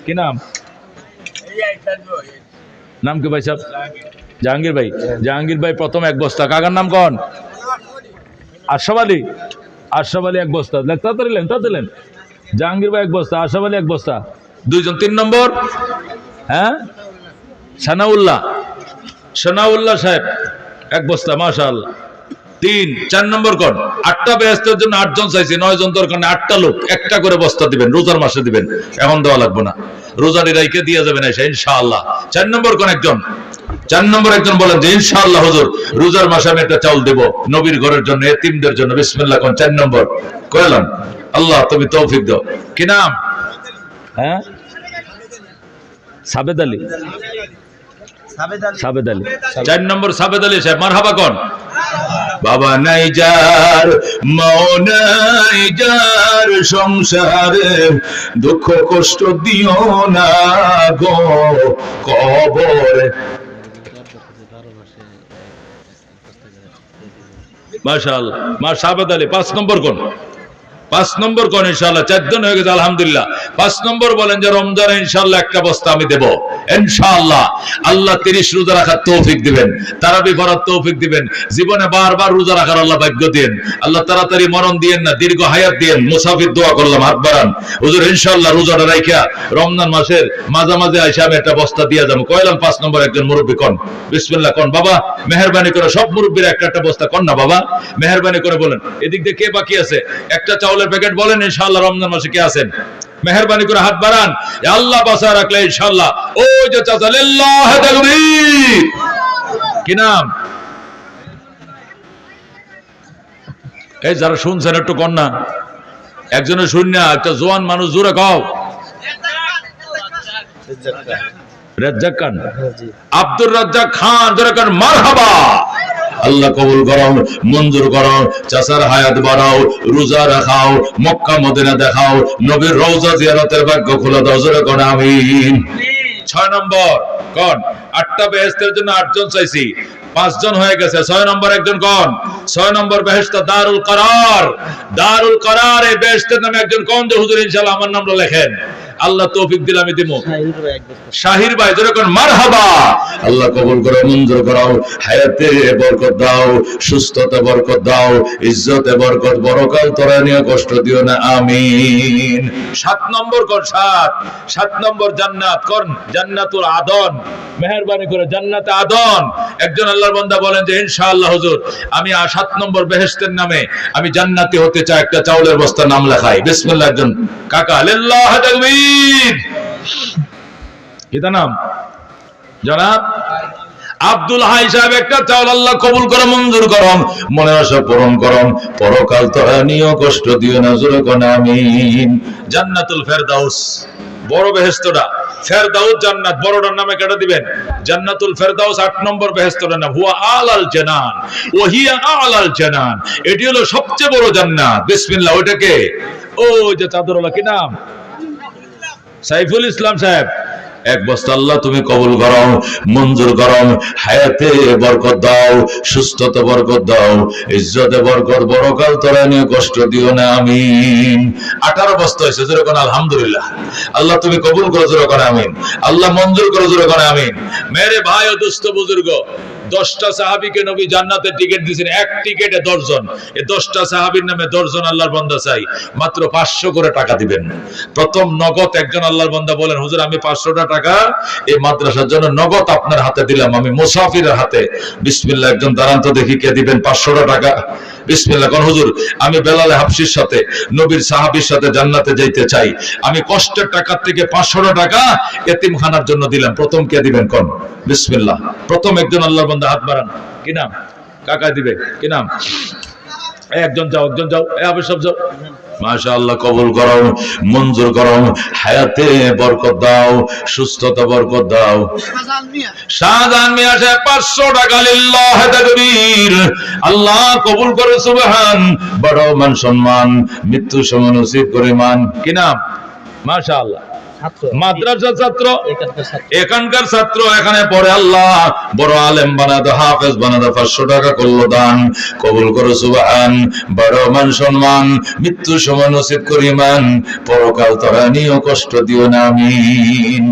[SPEAKER 1] কি নাম? নাম কি ভাই সাহেব? জাহাঙ্গীর ভাই। জাহাঙ্গীর ভাই প্রথম 1 বস্তা। কাকার নাম কোন? আশরাফ আলী। আশরাফ আলী 1 বস্তা। তাড়াতাড়ি লেন। জাহাঙ্গীর ভাই 1 বস্তা, আশরাফ আলী 1 বস্তা। 2 জন। 3 নম্বর হ্যাঁ সানাউল্লাহ সাহেব 1 বস্তা। মাশাআল্লাহ। 3। 4 নম্বর কোন? 8টা বেহেশতের জন্য 8 জন চাইছি, 9 জন দরকার নেই। 8টা লোক একটা করে বস্তা দিবেন, রোজার মাসে দিবেন, এখন দেওয়া লাগবে না, রোজারি রাইকে দিয়ে যাবেন ইনশাআল্লাহ। 4 নম্বর কোন একজন? 4 নম্বর একজন বলেন যে ইনশাআল্লাহ হুজুর রোজার মাসে আমি একটা চাউল দেব নবীর ঘরের জন্য, এতিমদের জন্য। বিসমিল্লাহ কোন? 4 নম্বর কইলাম। আল্লাহ তুমি তৌফিক দাও। কি নাম? হ্যাঁ সাবেদ আলী। সাবেদ আলী। 4 নম্বর সাবেদ আলী সাহেব, মারহাবা কোন? বাবা নাই যার মাও নাই যার সংসারে দুঃখ কষ্ট দিও না গো কবরে। মাশাআল্লাহ, মা সাবেদ আলী 5 নম্বর কোন? 5 নম্বর কোন? ইনশাআল্লাহ 4 জন হয়ে গেছে আলহামদুলিল্লাহ। 5 নম্বর বলেন যে রমজানে ইনশাআল্লাহ একটা বস্তা আমি দেব ইনশাআল্লাহ। আল্লাহ 30 রোজা রাখার তৌফিক দিবেন, তারাবি পড়ার তৌফিক দিবেন, জীবনে বারবার রোজা রাখার আল্লাহ ভাগ্য দেন। আল্লাহ তাড়াতাড়ি মরণ দিয়েন না, দীর্ঘ হায়াত দেন। মুসাফির দোয়া করলাম, হাত বাড়ান হুজুর ইনশাআল্লাহ রোজাটা রাইখা রমজান মাসের মাঝামাঝি আইসা আমি একটা বস্তা দিয়ে যাবো। কইলাম 5 নম্বর একজন মুরব্বী কোন? বিসমিল্লাহ কোন? বাবা মেহেরবানি করে সব মুরব্বীরা একটা একটা বস্তা কোন না বাবা, মেহেরবানি করে বলেন। এদিক দিয়ে কে বাকি আছে? একটা চাউলের প্যাকেট বলেন ইনশাআল্লাহ রমজান মাসে কে আছেন? মেহেরবানি করে হাত বাড়ান। আল্লাহ বাঁচা রাখলে ইনশাআল্লাহ। ওই যে চাচা লিল্লাহি তাকবীর, কি নাম? এই যারা শুনছেন একটু কন্যা, একজনের শূন্য একটা জোয়ান মানুষ জোরে খাও। রাজ্জাক খান, আব্দুর রাজ্জাক খান, জোরে খান মারহাবা। আল্লাহ কবুল করো, মঞ্জুর করো, চাচার হায়াত বাড়াও, রোজা রাখাও, মক্কা মদিনা দেখাও, নবীর রওজা জিয়ারতের ভাগ্য খুলে দাও, জোরে কোন আমিন। 6 নম্বর কোন? 8টা বেহেশতের জন্য 8 জন চাইছি, 5 জন হয়ে গেছে। 6 নম্বর একজন কোন? 6 নম্বর বেহেশত দারুল করার। দারুল করার এই বেহেশতের নামে একজন কোন যে হুজুর ইনশাআল্লাহ আমার নামটা লেখেন। আল্লাহ তৌফিক দিলে আমি দিব। শাহির ভাই জোরে কোন মারহাবা। আল্লাহ কবুল করো, মঞ্জুর করো, হায়াতে বরকত দাও, সুস্থতা বরকত দাও, ইজ্জতে বরকত, বড়কাল তোরা নিয়ে কষ্ট দিও না আমিন। 7 নম্বর কোন? 7 নম্বর জান্নাত কোন? জান্নাতুল আদন। মেহেরবানি করে জান্নাতে আদন। একজন আল্লাহর বান্দা বলেন যে ইনশাআল্লাহ হুজুর আমি 7 নম্বর বেহেশতের নামে আমি জান্নাতি হতে চাই, একটা চাউলের বস্তার নাম লেখাই। বিসমিল্লাহ। একজন কাকা লিল্লাহি তাকবীর, কিটা নাম? জনাব আব্দুল হাই সাহেব একটা চাউল আল্লাহ কবুল করো, মঞ্জুর করো, মনে আশা পূরণ করো, পরকাল তোরা নিয়ে কষ্ট দিও না, জোরে কোন আমিন। জান্নাতুল ফেরদাউস বড় বেহেশতটা, ফেরদাউস জান্নাত বড়টার নামে কেটে দিবেন জান্নাতুল ফেরদাউস। 8 নম্বর বেহেশতটার নাম হুয়া আলাল জান্নাত ওয়া হিয়া আলাল জান্নাত, এটি হলো সবচেয়ে বড় জান্নাত। বিসমিল্লাহ। ওইটাকে ওই যে চাদরওয়ালা, কি নাম? সাইফুল ইসলাম সাহেব। 1 বস্তা আল্লাহ তুমি কবুল করো, মঞ্জুর করো, হায়াতে বরকত দাও, সুস্থতা বরকত দাও, ইজ্জতে বরকত, বড়কাল তোরা নিয়ে কষ্ট দিও না আমিন। 18 বস্তা হয়েছে, জোরে কোন আলহামদুলিল্লাহ। আল্লাহ তুমি কবুল করো, জোরে কোন আমিন। আল্লাহ মঞ্জুর করো, জোরে কোন আমিন। মেরে ভাই ও দুস্থ বুজুর্গ, 10টা সাহাবীকে নবী জান্নাতের টিকিট দিয়েছেন, এক টিকিটে 10 জন। এই 10টা সাহাবীর নামে 10 জন আল্লাহর বান্দা চাই, মাত্র 500 করে টাকা দিবেন। প্রথম নগদ একজন আল্লাহর বান্দা বলেন হুজুর আমি 500টা টাকা এই মাদ্রাসার জন্য নগদ আপনার হাতে দিলাম, আমি মুসাফিরের হাতে। বিসমিল্লাহ। একজন দাঁড়ান তো দেখি কে দিবেন 500টা টাকা। বিসমিল্লাহ। কোন? হুজুর আমি বেলাল হাবশির সাথে নবীর সাহাবীর সাথে জান্নাতে যাইতে চাই, আমি কষ্টের টাকার থেকে 500টা টাকা এতিমখানার জন্য দিলাম। প্রথম কে দিবেন কোন? বিসমিল্লাহ। প্রথম একজন আল্লাহর বান্দা হাত বাড়ান, কি নাম? কাকা দিবে, কি নাম? একজন যাও, একজন যাও, সব যাও। মাশাআল্লাহ কবুল করো, মঞ্জুর করো, হায়াতে বরকত দাও, সুস্থতা বরকত দাও। শাহজাহান মিয়া সাহেব 500 টাকা লিল্লাহি তাকবীর। আল্লাহ কবুল করে, সুবহান। বড় মান সম্মান, মৃত্যু সময় নসিব করে মান। কি নাম? মাশাআল্লাহ মাদ্রাসার ছাত্র, এখানকার ছাত্র, এখানে পড়ে। আল্লাহ বড় আলেম বানাতো, হাফেজ বানাতো, 500 টাকা করলো দান, কবুল করো, সুবহান। বড় মান সম্মান, মৃত্যু সময় নসিব করি মান, পরকাল তোরা নিয়ে কষ্ট দিও না আমিন।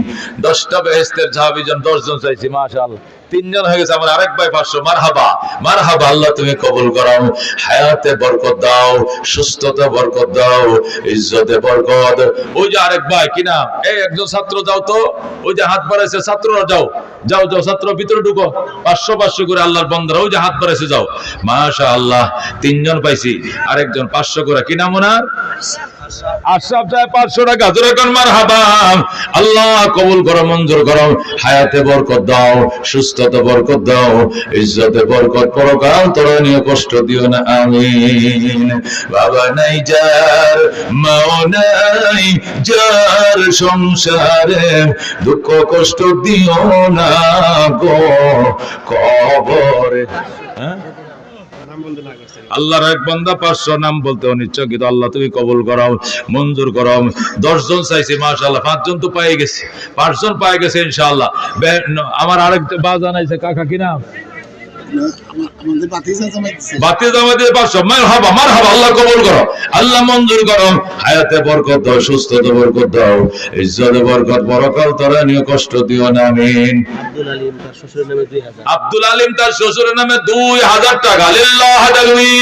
[SPEAKER 1] 10টা বেহেশতের সাহাবীজন 10 জন চাইছি, মাশাআল্লাহ 3 জন হয়ে গেছে। আমার আরেক ভাই 500। মারহাবা, মারহাবা। আল্লাহ তুমি কবুল করো, হায়াতে বরকত দাও, সুস্থতা বরকত দাও, ইজ্জতে বরকত। ওই যে আরেক ভাই, কি নাম? এই একজন ছাত্র যাও তো, ওই যে হাত বাড়াইছে, ছাত্ররা যাও, যাও যাও, ছাত্র ভিতরে ঢুকো। 500 করে আল্লাহর বান্দারা, ওই যে হাত বাড়াইছে, যাও। মাশাআল্লাহ 3 জন পাইছি, আরেকজন 500 করে। কি নাম ওনার? আশরাফ সাহেব 500 টাকা, জোরে কোন মারহাবা। আল্লাহ কবুল করো, মঞ্জুর করো, হায়াতে বরকত দাও, সুস্থতা বরকত দাও, ইজ্জতে বরকত, পরকাল তরণীয় কষ্ট দিও না, আমিন। বাবা নাই যার, মাও নাই যার, সংসারে দুঃখ কষ্ট দিও না গো কবরে। আল্লাহর এক বান্দা 500 নাম বলতে অনিচ্ছা, কিন্তু আল্লাহ তুমি কবুল করাও, মঞ্জুর করাও। 10 জন চাইছে, মাশাআল্লাহ 5 জন তো পেয়ে গেছে, 5 জন পেয়ে গেছে ইনশাআল্লাহ। আমার আরেকটা বাজান আছে, কাকা কি নাম? বাতি জামাই দিয়ে 500। মারহাবা মারহাবা, আল্লাহ কবুল করো, আল্লাহ মঞ্জুর করো, হায়াতে বরকত দাও, সুস্থতা বরকত দাও, ইজ্জতে বরকত, পরকাল তরণীয় কষ্ট দিও না, আমিন। আব্দুল আলিম তার শ্বশুরের নামে 2000 টাকা, লিল্লাহি।